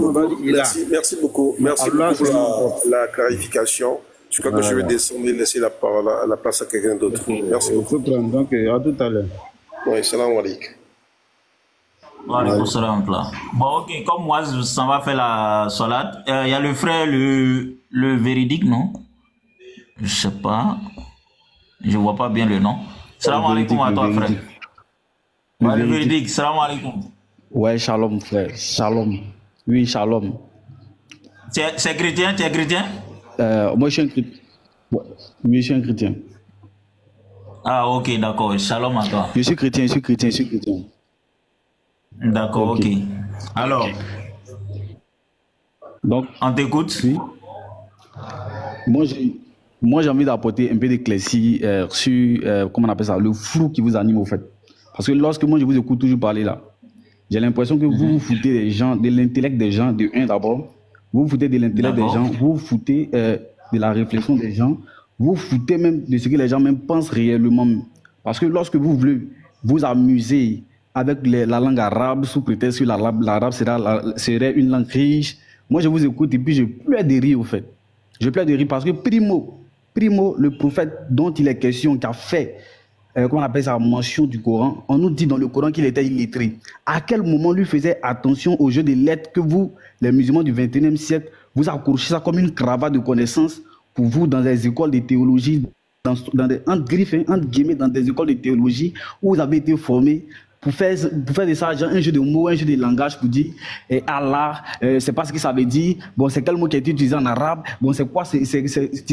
beaucoup. Merci beaucoup pour la clarification. Je crois que je vais descendre et laisser la parole à la place à quelqu'un d'autre. Merci beaucoup. Donc, à tout à l'heure. Oui, salam alaikum. Bon, ok, comme moi, ça va faire la salade. Il y a le frère, le véridique, non? Je sais pas. Je vois pas bien le nom. Salam alaikum à toi, frère. Le véridique, salam alaikum. Ouais, shalom, frère. Shalom. Oui, shalom. C'est chrétien? Tu es chrétien? Moi, je suis un chrétien. Ouais. Oui, je suis un chrétien. Ah, ok, d'accord. Shalom à toi. Je suis chrétien. D'accord, ok. Alors, donc, on t'écoute? Oui. Moi, j'ai envie d'apporter un peu d'éclaircie sur, comment on appelle ça, le flou qui vous anime au fait. Parce que lorsque moi, je vous écoute toujours parler là, j'ai l'impression que vous vous foutez des gens, de l'intellect des gens, de un d'abord. Vous vous foutez de l'intellect des gens, vous vous foutez de la réflexion des gens, vous vous foutez même de ce que les gens même pensent réellement. Parce que lorsque vous voulez vous amuser avec la langue arabe, sous prétexte que l'arabe serait une langue riche, moi je vous écoute et puis je pleure de rire au fait. Je pleure de rire parce que primo, le prophète dont il est question, qui a fait, comment on appelle ça, mention du Coran, on nous dit dans le Coran qu'il était illettré. À quel moment lui faisait attention aux jeux de lettres que vous, les musulmans du 21e siècle, vous accrochez ça comme une cravate de connaissances pour vous dans des écoles de théologie, entre guillemets, dans des écoles de théologie où vous avez été formés pour faire de ça un jeu de mots, un jeu de langage pour dire Allah, c'est pas ce que ça veut dire, bon c'est quel mot qui est utilisé en arabe, bon c'est quoi, tu sais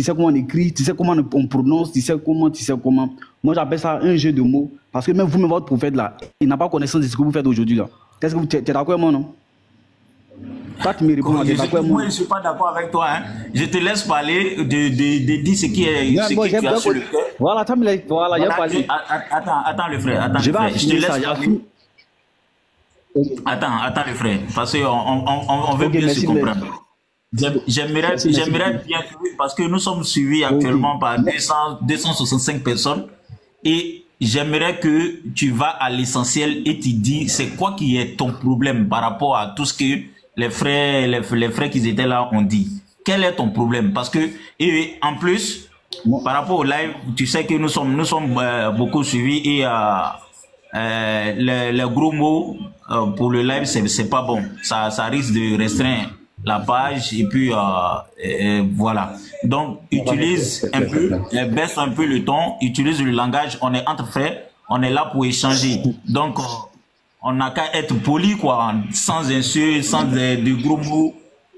comment on écrit, tu sais comment on prononce, tu sais comment. Moi j'appelle ça un jeu de mots, parce que même vous, même votre prophète là, il n'a pas connaissance de ce que vous faites aujourd'hui là. Qu'est-ce que tu es d'accord avec moi, non? Toi, tu me réponds, moi, je ne suis pas d'accord avec toi. Hein. Je te laisse parler de dire ce qui est ce que tu as sur le cœur. Voilà, voilà, il y a parlé. Attends le frère. Je te laisse parler. Attends le frère. Parce qu'on veut bien se comprendre. J'aimerais bien, parce que nous sommes suivis actuellement par 265 personnes. Et j'aimerais que tu vas à l'essentiel et tu dis c'est quoi qui est ton problème par rapport à tout ce que les frères qui étaient là ont dit. Quel est ton problème? Parce que, et en plus, par rapport au live, tu sais que nous sommes beaucoup suivis et les gros mots pour le live, c'est pas bon. Ça risque de restreindre la page et puis voilà. Donc, utilise un peu, baisse un peu le ton, utilise le langage. On est entre frères, on est là pour échanger. Donc, on n'a qu'à être poli, quoi, sans insultes, sans de gros mots,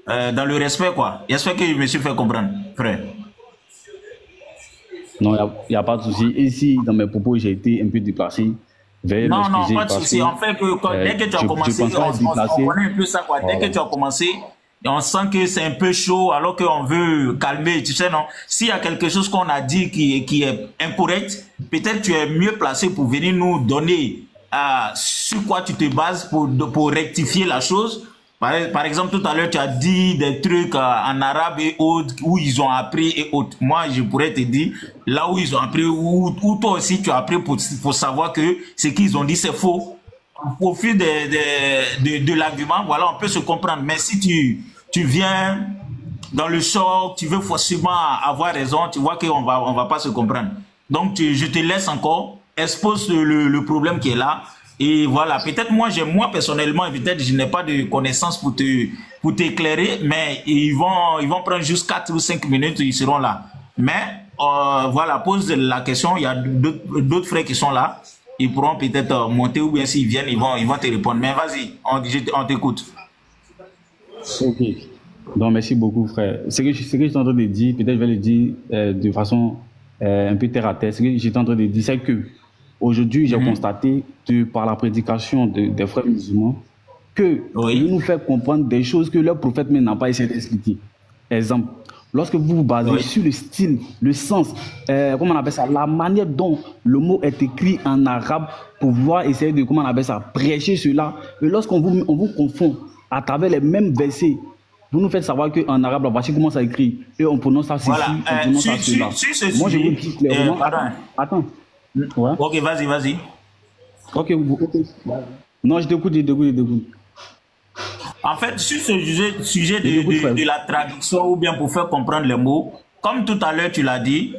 dans le respect, quoi. J'espère que je me suis fait comprendre, frère. Non, il n'y a pas de souci. Ici, dans mes propos, j'ai été un peu déplacé. Non, pas de souci. En fait, dès que tu as commencé, on connaît un peu ça, quoi. Dès que tu as commencé, on sent que c'est un peu chaud, alors qu'on veut calmer, tu sais, non? S'il y a quelque chose qu'on a dit qui est incorrect, peut-être tu es mieux placé pour venir nous donner sur quoi tu te bases pour rectifier la chose. Par exemple, tout à l'heure, tu as dit des trucs en arabe et autres, où ils ont appris et autres. Moi, je pourrais te dire, là où ils ont appris, où toi aussi tu as appris pour savoir que ce qu'ils ont dit, c'est faux. Au fil de l'argument, voilà, on peut se comprendre. Mais si tu viens dans le choc, tu veux forcément avoir raison, tu vois qu'on va pas se comprendre. Donc, je te laisse encore, expose le problème qui est là. Et voilà, peut-être moi personnellement, peut-être je n'ai pas de connaissances pour t'éclairer, mais ils vont prendre juste 4 ou 5 minutes, ils seront là. Mais voilà, pose la question, il y a d'autres frères qui sont là, ils pourront peut-être monter, ou bien s'ils viennent, ils vont te répondre. Mais vas-y, on t'écoute. Ok. Donc merci beaucoup, frère. Ce que je suis en train de dire, peut-être je vais le dire de façon un peu terre à terre. Ce que j'étais en train de dire, c'est que aujourd'hui, j'ai constaté par la prédication des frères musulmans que ils nous font comprendre des choses que leur prophète même n'a pas essayé d'expliquer. Exemple, lorsque vous vous basez sur le style, le sens, comment on appelle ça, la manière dont le mot est écrit en arabe pour pouvoir essayer de, comment on appelle ça, prêcher cela, et lorsqu'on vous confond à travers les mêmes versets, vous nous faites savoir qu'en arabe, voici comment ça écrit, et on prononce ça ceci, on prononce ça cela. Moi, je vous dis clairement... Attends. Ouais. Ok, vas-y. Ok. Non, je t'écoute. En fait, sur ce sujet de la traduction, ou bien pour faire comprendre les mots, comme tout à l'heure tu l'as dit,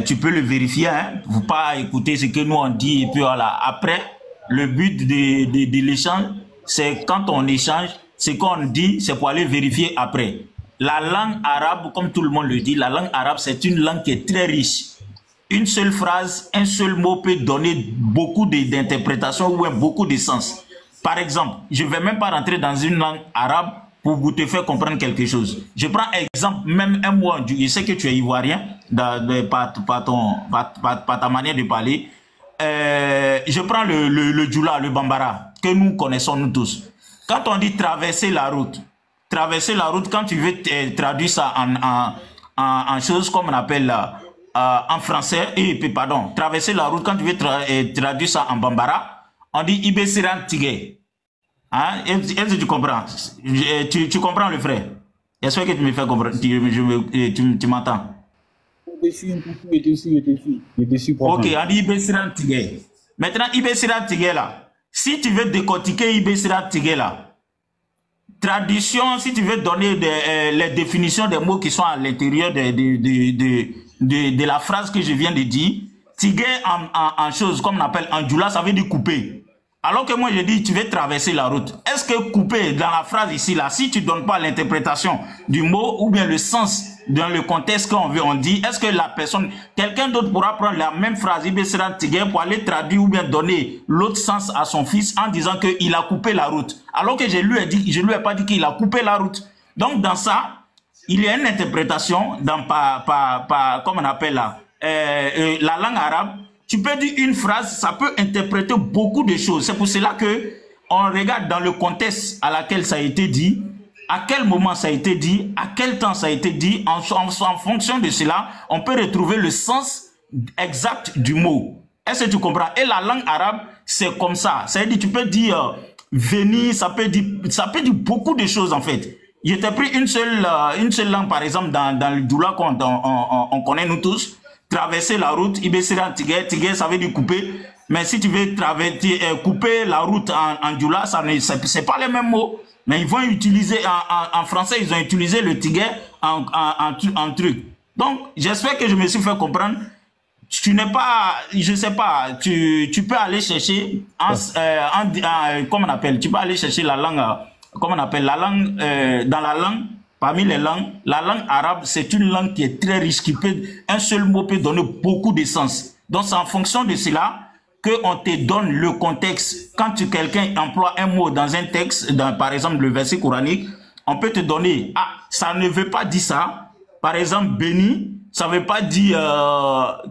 tu peux le vérifier, hein, faut pas écouter ce que nous on dit, et puis voilà. Après, le but de l'échange, c'est quand on échange, ce qu'on dit, c'est pour aller vérifier après. La langue arabe, comme tout le monde le dit, la langue arabe, c'est une langue qui est très riche. Une seule phrase, un seul mot peut donner beaucoup d'interprétations ou beaucoup de sens. Par exemple, je ne vais même pas rentrer dans une langue arabe pour vous te faire comprendre quelque chose. Je prends exemple, même un mot, je sais que tu es ivoirien, par ta manière de parler. Je prends le djoula, le bambara, que nous connaissons nous tous. Quand on dit traverser la route, quand tu veux traduire ça en choses comme on appelle en français, traverser la route, quand tu veux traduire ça en bambara, on dit Ibesiran Tigé. Hein? Est-ce que tu comprends? Tu comprends le frère? J'espère que tu me fais comprendre, tu m'entends? Je suis ok, on dit Ibesiran Tigé. Maintenant, Ibesiran Tigé là, si tu veux décortiquer Ibesiran Tigé là, traduction, si tu veux donner les définitions des mots qui sont à l'intérieur de la phrase que je viens de dire, Tigé en chose, comme on appelle en djoula, ça veut dire couper. Alors que moi je dis, tu veux traverser la route. Est-ce que couper dans la phrase ici, là, si tu ne donnes pas l'interprétation du mot ou bien le sens dans le contexte qu'on dit, est-ce que la personne, quelqu'un d'autre pourra prendre la même phrase, Tigé, pour aller traduire ou bien donner l'autre sens à son fils en disant qu'il a coupé la route. Alors que je lui ai pas dit qu'il a coupé la route. Donc dans ça, il y a une interprétation dans comme on appelle la langue arabe. Tu peux dire une phrase, ça peut interpréter beaucoup de choses. C'est pour cela que on regarde dans le contexte à laquelle ça a été dit, à quel moment ça a été dit, à quel temps ça a été dit. En fonction de cela, on peut retrouver le sens exact du mot. Est-ce que tu comprends? Et la langue arabe, c'est comme ça. C'est-à-dire, tu peux dire venir, ça peut dire beaucoup de choses en fait. Je t'ai pris une seule langue, par exemple, dans le djoula qu'on connaît nous tous. Traverser la route, Ibesiran Tigé, Tigé, ça veut dire couper. Mais si tu veux couper la route en djoula, c'est pas les mêmes mots. Mais ils vont utiliser, en français, ils ont utilisé le Tigé en truc. Donc, j'espère que je me suis fait comprendre. Tu n'es pas, je sais pas, tu peux aller chercher, comment on appelle, tu peux aller chercher la langue, comment on appelle, la langue, dans la langue, parmi les langues, la langue arabe, c'est une langue qui est très riche, un seul mot peut donner beaucoup de sens. Donc, c'est en fonction de cela qu'on te donne le contexte. Quand quelqu'un emploie un mot dans un texte, par exemple le verset coranique, on peut te donner, ça ne veut pas dire ça. Par exemple, béni, ça ne veut pas dire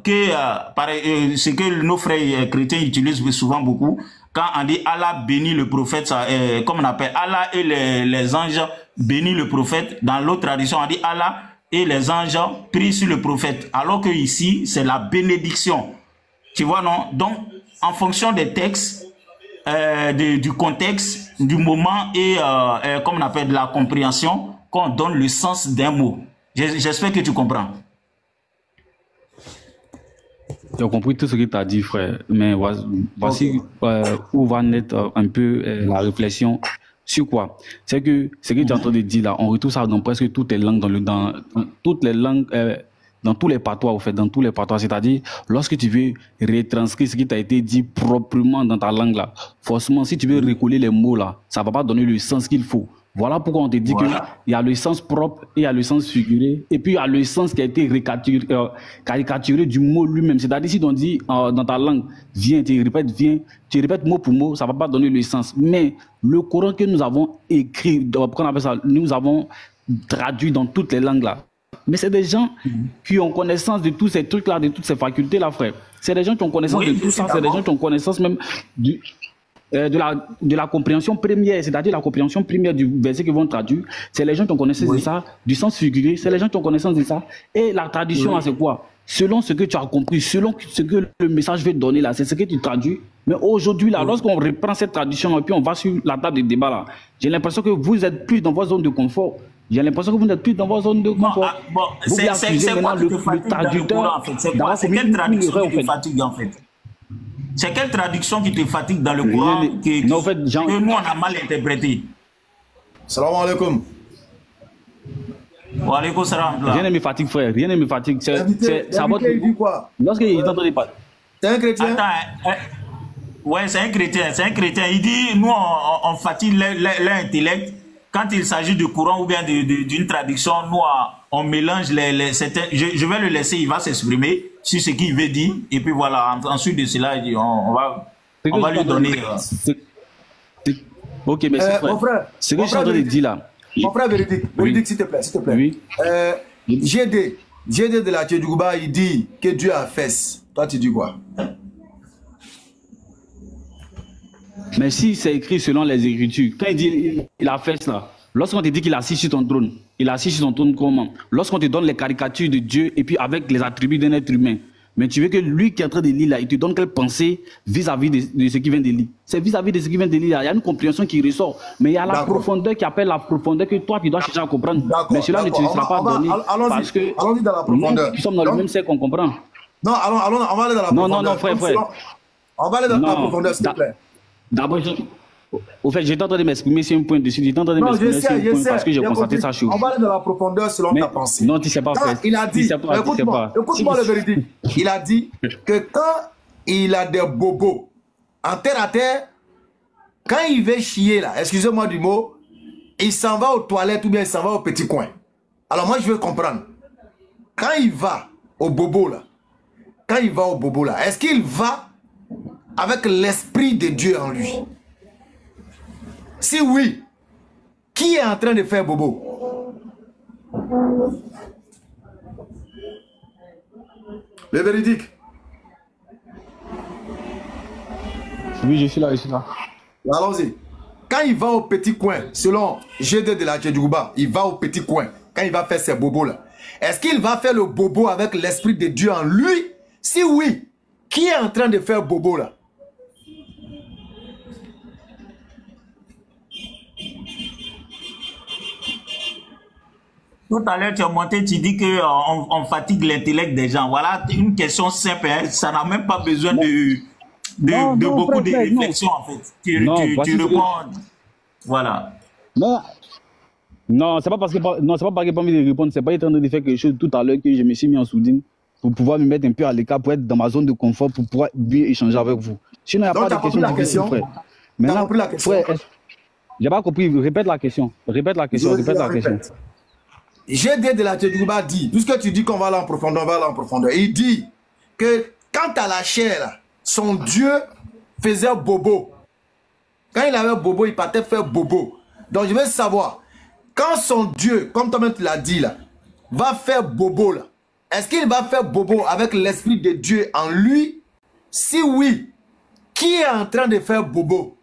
ce que nos frères chrétiens utilisent souvent beaucoup. Quand on dit Allah bénit le prophète, ça, comme on appelle Allah et les anges bénit le prophète. Dans l'autre tradition, on dit Allah et les anges prient sur le prophète. Alors que ici, c'est la bénédiction. Tu vois, non? Donc, en fonction des textes, du contexte, du moment et comme on appelle de la compréhension, qu'on donne le sens d'un mot. J'espère que tu comprends. J'ai compris tout ce que tu as dit, frère. Mais voici où va naître un peu la réflexion. Sur quoi? C'est que ce que tu es en train de dire là, on retrouve ça dans presque toutes les langues, dans toutes les langues, dans tous les patois, au fait, dans tous les patois. C'est-à-dire, lorsque tu veux retranscrire ce qui t'a été dit proprement dans ta langue là, forcément, si tu veux recoller les mots là, ça ne va pas donner le sens qu'il faut. Voilà pourquoi on te dit qu'il y a le sens propre et il y a le sens figuré. Et puis il y a le sens qui a été caricaturé du mot lui-même. C'est-à-dire, si on dit dans ta langue, viens, tu répètes mot pour mot, ça ne va pas donner le sens. Mais le Coran que nous avons écrit, qu'on appelle ça, nous avons traduit dans toutes les langues là. Mais c'est des gens qui ont connaissance de tous ces trucs-là, de toutes ces facultés-là, frère. C'est des gens qui ont connaissance de tout ça, c'est des gens qui ont connaissance même de la compréhension première, c'est-à-dire la compréhension première du verset qu'ils vont traduire. C'est les gens qui ont connaissance de ça, du sens figuré, c'est les gens qui ont connaissance de ça. Et la traduction, c'est quoi? Selon ce que tu as compris, selon ce que le message veut donner là, c'est ce que tu traduis. Mais aujourd'hui, là, lorsqu'on reprend cette traduction et puis on va sur la table de débat là, j'ai l'impression que vous êtes plus dans votre zone de confort. J'ai l'impression que vous n'êtes plus dans votre zone de confort. C'est quoi qui te fatigue dans le Coran, en fait? C'est quelle traduction qui te fatigue, en fait? C'est quelle traduction qui te fatigue dans le Coran que nous, on a mal interprété? Salam alaikum. Wa alaikum salam. Rien ne me fatigue, frère. Rien ne me fatigue. C'est à votre... Lorsqu'il est en train de parler. C'est un chrétien? Attends, ouais, c'est un chrétien. C'est un chrétien. Il dit, nous, on fatigue l'intellect. Quand il s'agit de Coran ou bien d'une traduction, nous, on mélange certains. Je vais le laisser, il va s'exprimer sur ce qu'il veut dire. Et puis voilà, ensuite de cela, on va lui donner... Ok, merci, frère. Mon frère, ce que je suis en train de dire là... Mon frère véridique, s'il te plaît, s'il te plaît. Oui. GD de la Tchédjougouba, il dit que Dieu a fesse. Toi, tu dis quoi? Mais si c'est écrit selon les Écritures, quand il dit il a fait cela, lorsqu'on te dit qu'il est assis sur ton trône, il est assis sur ton trône comment? Lorsqu'on te donne les caricatures de Dieu et puis avec les attributs d'un être humain, mais tu veux que lui qui est en train de lire là, il te donne quelle pensée vis-à-vis de ce qu'il vient de lire? C'est vis-à-vis de ce qu'il vient de lire là, il y a une compréhension qui ressort, mais il y a la profondeur qui appelle la profondeur que toi tu dois chercher à comprendre. Mais cela ne te sera pas donné parce que allons-y dans la profondeur. Nous sommes dans le même cercle qu'on comprend. Non, allons, on va aller dans la profondeur. Non, frère. On va aller dans la profondeur, s'il te plaît. D'abord, au fait, j'étais en train de m'exprimer sur un point dessus. J'étais en train de m'exprimer sur un point parce que j'ai constaté ça chez vous. On va aller dans la profondeur selon ta pensée. Non, tu ne sais pas faire. Il a dit, écoute-moi le vérité. Il a dit que quand il a des bobos en terre à terre, quand il veut chier là, excusez-moi du mot, il s'en va aux toilettes ou bien il s'en va au petit coin. Alors moi, je veux comprendre. Quand il va au bobo là, est-ce qu'il va avec l'esprit de Dieu en lui? Si oui, qui est en train de faire bobo? Le véridique. Oui, je suis là. Allons-y. Quand il va au petit coin, selon GD de la Tchédjougouba, il va au petit coin. Quand il va faire ses bobos là, est-ce qu'il va faire le bobo avec l'esprit de Dieu en lui? Si oui, qui est en train de faire bobo là? Tout à l'heure, tu as monté, tu dis qu'on fatigue l'intellect des gens. Voilà une question simple, hein. Ça n'a même pas besoin de beaucoup de réflexion, en fait. Tu réponds. Voilà. Non, c'est pas parce que c'est pas qu'il pas envie de répondre, c'est pas étant de faire quelque chose tout à l'heure que je me suis mis en sourdine pour pouvoir me mettre un peu à l'écart, pour être dans ma zone de confort, pour pouvoir bien échanger avec vous. Sinon, il n'y a pas de question difficile, frère. Maintenant, frère, j'ai pas compris. Répète la question. GD de la Tchédjougouba dit, puisque tu dis qu'on va aller en profondeur, il dit que quant à la chair, là, son Dieu faisait bobo. Quand il avait bobo, il partait faire bobo. Donc je veux savoir, quand son Dieu, comme toi-même tu l'as dit là, va faire bobo là, est-ce qu'il va faire bobo avec l'esprit de Dieu en lui? Si oui, qui est en train de faire bobo?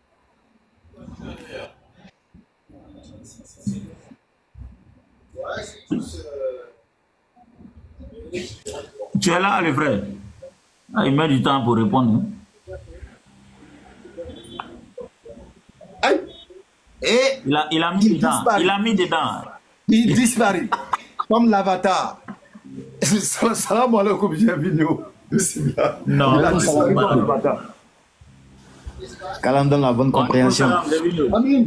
Tu es là, le frère. Ah, il met du temps pour répondre. Et il a mis dedans. Disparaît. Il a mis dedans. Il disparaît. Comme l'avatar. Salam alaikum, bienvenue. Non, il a disparu comme l'avatar. Kalam donne la bonne compréhension. Amin.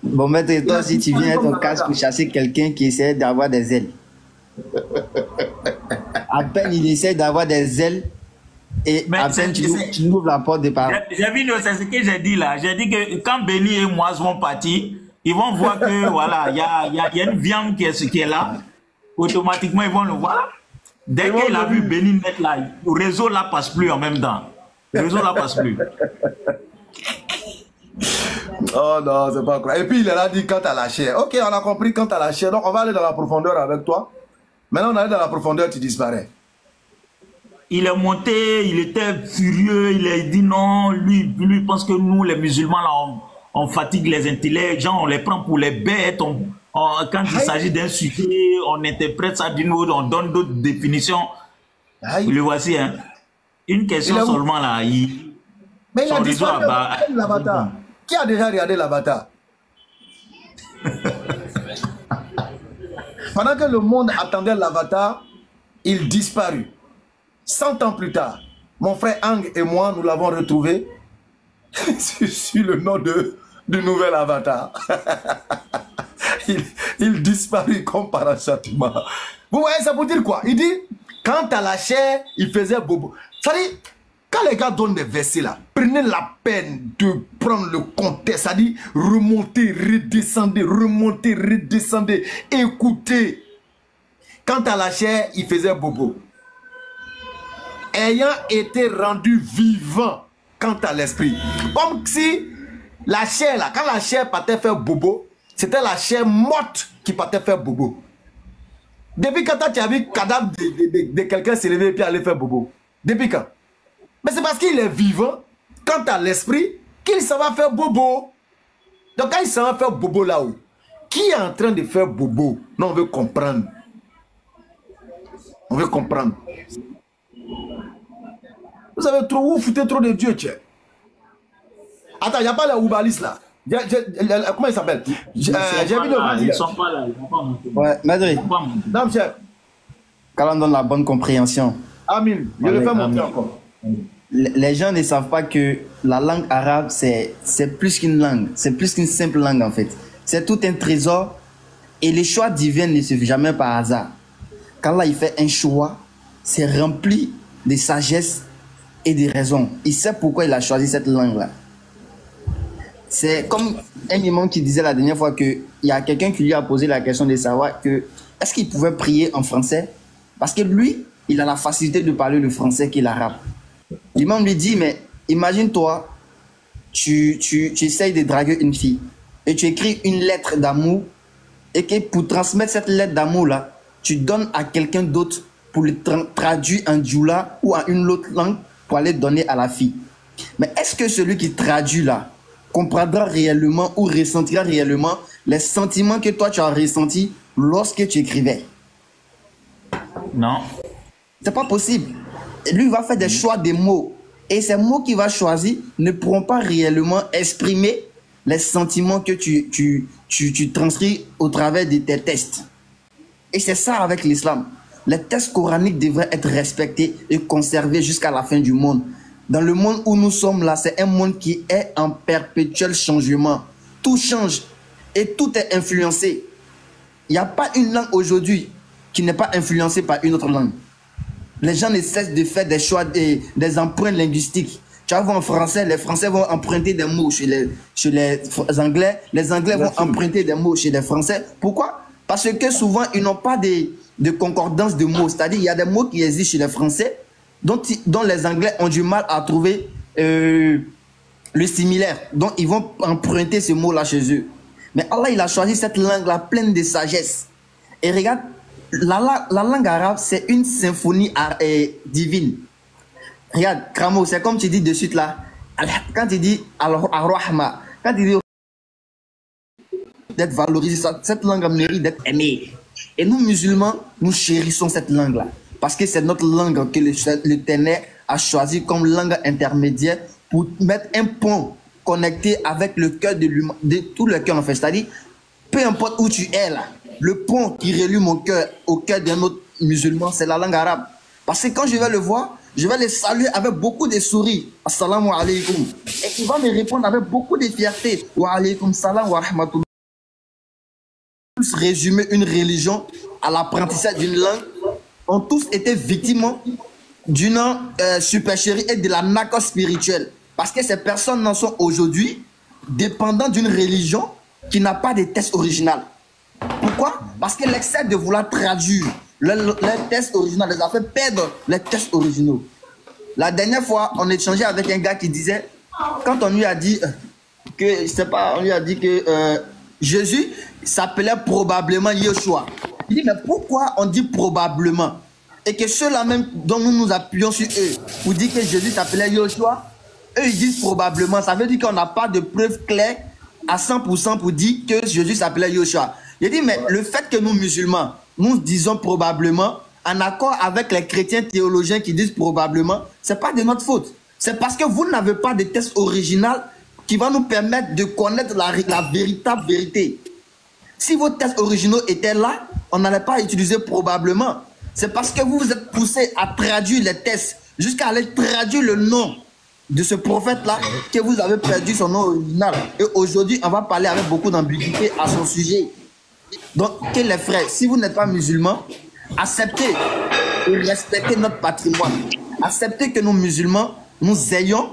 Bon, maître, toi aussi, tu viens être au casque pour chasser quelqu'un qui essaie d'avoir des ailes. À peine il essaie d'avoir des ailes et mais à peine tu ouvres la porte de part. J'ai vu, c'est ce que j'ai dit là. J'ai dit que quand Béni et moi vont partir, ils vont voir que voilà, il y a une viande qui est là. Automatiquement, ils vont le voir. Dès qu'il a vu Béni mettre là, le réseau là passe plus en même temps. Le réseau là passe plus. Oh non, c'est pas clair. Et puis il a dit quant à la chair. Ok, on a compris quant à la chair. Donc on va aller dans la profondeur avec toi. Maintenant on arrive dans la profondeur, tu disparais. Il est monté, il était furieux, il a dit non, lui pense que nous les musulmans là, on fatigue les intellects, on les prend pour les bêtes, quand il s'agit d'un sujet, on interprète ça d'une autre, on donne d'autres définitions. Le voici, hein. Une question seulement là. Mais il a disparu l'avatar. Qui a déjà regardé l'avatar? Pendant que le monde attendait l'avatar, il disparut. 100 ans plus tard, mon frère Ang et moi, nous l'avons retrouvé sur le nom du nouvel avatar. il disparut comme par enchantement. Vous voyez, ça veut dire quoi? Il dit, quant à la chair, il faisait bobo. Ça dit, quand les gars donnent des versets là, prenez la peine de prendre le contexte, ça dit remonter, redescender, écoutez. Quant à la chair, il faisait bobo. Ayant été rendu vivant quant à l'esprit. Comme si la chair là, quand la chair partait faire bobo, c'était la chair morte qui partait faire bobo. Depuis quand tu as vu le cadavre de quelqu'un se lever et puis aller faire bobo? Depuis quand? Mais c'est parce qu'il est vivant, quant à l'esprit, qu'il s'en va faire bobo. Donc quand il s'en va faire bobo là-haut, qui est en train de faire bobo? Non, on veut comprendre. On veut comprendre. Vous avez trop, vous foutez trop de Dieu, tiens. Attends, il n'y a pas les Oubalis là. Comment il s'appelle? J'ai vu le. Ils sont pas là, ils vont pas monter. Ouais, Madrid. Non, chef. Kalam donne la bonne compréhension. Amin, je le fais monter encore. Les gens ne savent pas que la langue arabe, c'est plus qu'une langue. C'est plus qu'une simple langue en fait. C'est tout un trésor. Et les choix divins ne se font jamais par hasard. Quand là, il fait un choix, c'est rempli de sagesse et de raison. Il sait pourquoi il a choisi cette langue-là. C'est comme un imam qui disait la dernière fois qu'il y a quelqu'un qui lui a posé la question de savoir que est-ce qu'il pouvait prier en français? Parce que lui, il a la facilité de parler le français qu'est l'arabe. L'imam lui dit, mais imagine-toi, tu essayes de draguer une fille et tu écris une lettre d'amour et que pour transmettre cette lettre d'amour-là, tu donnes à quelqu'un d'autre pour le traduire en djoula ou en une autre langue pour aller donner à la fille. Mais est-ce que celui qui traduit là comprendra réellement ou ressentira réellement les sentiments que toi tu as ressentis lorsque tu écrivais? Non. C'est pas possible. Lui, il va faire des choix des mots. Et ces mots qu'il va choisir ne pourront pas réellement exprimer les sentiments que tu transcris au travers de tes textes. Et c'est ça avec l'islam. Les textes coraniques devraient être respectés et conservés jusqu'à la fin du monde. Dans le monde où nous sommes là, c'est un monde qui est en perpétuel changement. Tout change et tout est influencé. Il n'y a pas une langue aujourd'hui qui n'est pas influencée par une autre langue. Les gens ne cessent de faire des choix, des empreintes linguistiques. Tu vas voir en français, les Français vont emprunter des mots chez les Anglais. Les Anglais vont emprunter des mots chez les Français. Pourquoi? Parce que souvent, ils n'ont pas de concordance de mots. C'est-à-dire, il y a des mots qui existent chez les Français dont les Anglais ont du mal à trouver le similaire. Donc, ils vont emprunter ce mot-là chez eux. Mais Allah, il a choisi cette langue-là pleine de sagesse. Et regarde, la langue arabe, c'est une symphonie divine. Regarde, Kramo, c'est comme tu dis de suite là. Quand tu dis Ar-Rahma, quand tu dis d'être valorisé, cette langue mérite d'être aimée. Et nous, musulmans, nous chérissons cette langue-là. Parce que c'est notre langue que l'Éternel a choisi comme langue intermédiaire pour mettre un pont connecté avec le cœur de tout le cœur en fait. C'est-à-dire, peu importe où tu es là, le pont qui relie mon cœur au cœur d'un autre musulman, c'est la langue arabe. Parce que quand je vais le voir, je vais le saluer avec beaucoup de sourires. Assalamu alaikum. Et il va me répondre avec beaucoup de fierté. Wa alaikum salam wa rahmatullah. Résumer une religion à l'apprentissage d'une langue, ont tous été victimes d'une supercherie et de la nacre spirituelle. Parce que ces personnes n'en sont aujourd'hui dépendants d'une religion qui n'a pas de texte original. Pourquoi? Parce que l'excès de vouloir traduire les textes originaux les a fait perdre les textes originaux. La dernière fois, on échangeait avec un gars qui disait, quand on lui a dit que, je sais pas, on lui a dit que Jésus s'appelait probablement Yeshua. Il dit, mais pourquoi on dit probablement? Et que ceux-là même dont nous nous appuyons sur eux pour dire que Jésus s'appelait Yeshua, eux ils disent probablement. Ça veut dire qu'on n'a pas de preuves claires à 100% pour dire que Jésus s'appelait Yeshua. Il dit, mais le fait que nous musulmans, nous disons probablement, en accord avec les chrétiens théologiens qui disent probablement, c'est pas de notre faute. C'est parce que vous n'avez pas de texte original qui va nous permettre de connaître la véritable vérité. Si vos textes originaux étaient là, on n'allait pas utiliser probablement. C'est parce que vous vous êtes poussé à traduire les textes jusqu'à aller traduire le nom de ce prophète-là que vous avez perdu son nom original. Et aujourd'hui, on va parler avec beaucoup d'ambiguïté à son sujet. Donc, que les frères, si vous n'êtes pas musulmans, acceptez et respectez notre patrimoine. Acceptez que nous musulmans, nous ayons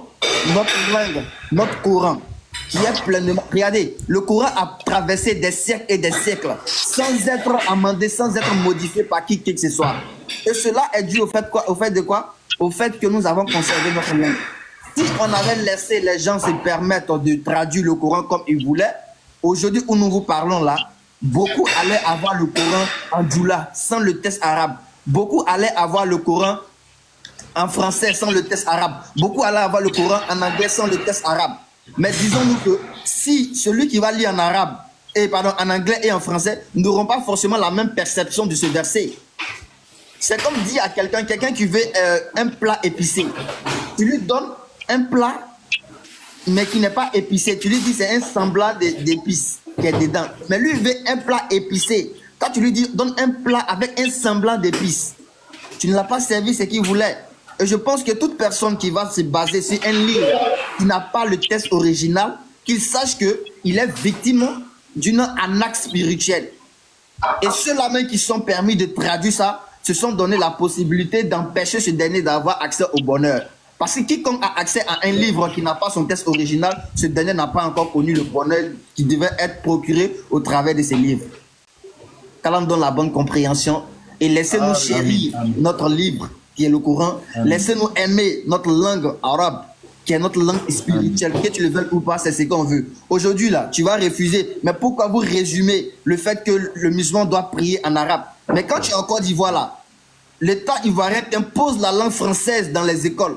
notre langue, notre Coran, qui est pleinement... Regardez, le Coran a traversé des siècles et des siècles, sans être amendé, sans être modifié par qui que ce soit. Et cela est dû au fait, quoi, au fait de quoi? Au fait que nous avons conservé notre langue. Si on avait laissé les gens se permettre de traduire le Coran comme ils voulaient, aujourd'hui où nous vous parlons là, beaucoup allaient avoir le Coran en djoula, sans le texte arabe. Beaucoup allaient avoir le Coran en français sans le texte arabe. Beaucoup allaient avoir le Coran en anglais sans le texte arabe. Mais disons-nous que si celui qui va lire en arabe, en anglais et en français, n'auront pas forcément la même perception de ce verset. C'est comme dire à quelqu'un qui veut un plat épicé. Tu lui donnes un plat, mais qui n'est pas épicé. Tu lui dis c'est un semblant d'épices qui est dedans. Mais lui, il veut un plat épicé. Quand tu lui dis donne un plat avec un semblant d'épices, tu ne l'as pas servi ce qu'il voulait. Et je pense que toute personne qui va se baser sur un livre qui n'a pas le texte original, qu'il sache qu'il est victime d'une arnaque spirituelle. Et ceux-là même qui sont permis de traduire ça, se sont donné la possibilité d'empêcher ce dernier d'avoir accès au bonheur. Parce que quiconque a accès à un livre qui n'a pas son texte original, ce dernier n'a pas encore connu le bonheur qui devait être procuré au travers de ces livres. Qu'Allah nous donne la bonne compréhension et laissez-nous chérir notre livre qui est le Coran. Laissez-nous aimer notre langue arabe qui est notre langue spirituelle. Que tu le veuilles ou pas, c'est ce qu'on veut. Aujourd'hui là, tu vas refuser. Mais pourquoi vous résumez le fait que le musulman doit prier en arabe? Mais quand tu es en Côte d'Ivoire là, l'État ivoirien t'impose la langue française dans les écoles.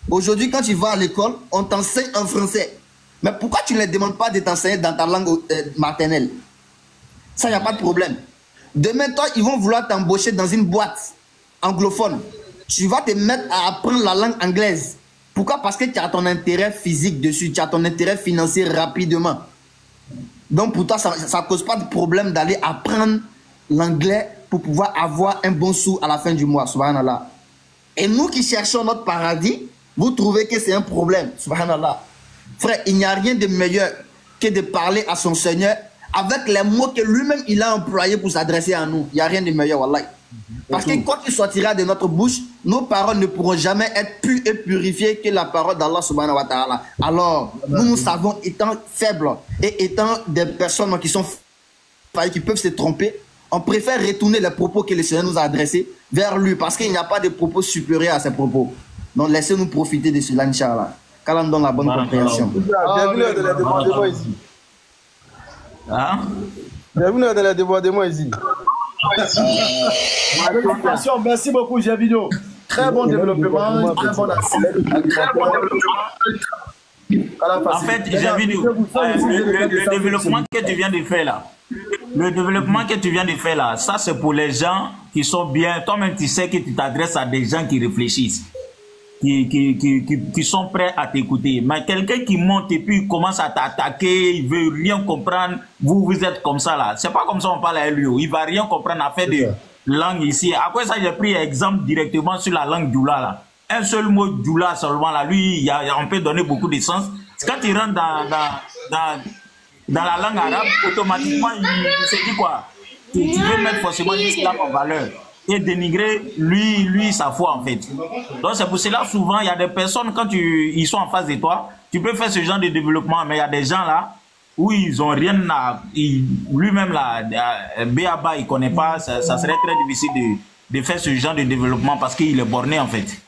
Aujourd'hui, quand tu vas à l'école, on t'enseigne en français. Mais pourquoi tu ne les demandes pas de t'enseigner dans ta langue maternelle? Ça, il n'y a pas de problème. Demain, toi, ils vont vouloir t'embaucher dans une boîte anglophone. Tu vas te mettre à apprendre la langue anglaise. Pourquoi? Parce que tu as ton intérêt physique dessus, tu as ton intérêt financier rapidement. Donc, pour toi, ça ne cause pas de problème d'aller apprendre l'anglais pour pouvoir avoir un bon sou à la fin du mois. Subhanallah. Et nous qui cherchons notre paradis, vous trouvez que c'est un problème. Subhanallah. Frère, il n'y a rien de meilleur que de parler à son Seigneur avec les mots que lui-même il a employés pour s'adresser à nous. Il n'y a rien de meilleur, wallahi. Parce que quand il sortira de notre bouche, nos paroles ne pourront jamais être plus et purifiées que la parole d'Allah subhanahu wa ta'ala. Alors, nous savons, étant faibles et étant des personnes qui sont qui peuvent se tromper, on préfère retourner les propos que le Seigneur nous a adressés vers lui, parce qu'il n'y a pas de propos supérieurs à ces propos. Donc laissez-nous profiter de cela, Inch'Allah. Qu'Allah nous donne la bonne compréhension. Bienvenue dans les débordements ici. Hein? Bienvenue dans les débordements ici. Merci beaucoup, Javideo. Très bon développement, très bon accès. En fait, le développement que tu viens de faire là, ça c'est pour les gens qui sont bien. Toi-même, tu sais que tu t'adresses à des gens qui réfléchissent, qui sont prêts à t'écouter. Mais quelqu'un qui monte et puis commence à t'attaquer, il veut rien comprendre, vous êtes comme ça là. C'est pas comme ça on parle à lui. Il va rien comprendre à faire de langue ici. Après ça, j'ai pris exemple directement sur la langue Djoula là. Un seul mot Djoula seulement là, lui, on peut donner beaucoup de sens. Quand il rentre dans la langue arabe, automatiquement, il se dit quoi? Tu veux mettre forcément l'islam en valeur et dénigrer lui sa foi en fait. Donc c'est pour cela souvent il y a des personnes quand ils sont en face de toi, tu peux faire ce genre de développement, mais il y a des gens là où ils ont rien à... Lui-même là, B.A.B.A. il connaît pas, ça serait très difficile de faire ce genre de développement parce qu'il est borné en fait.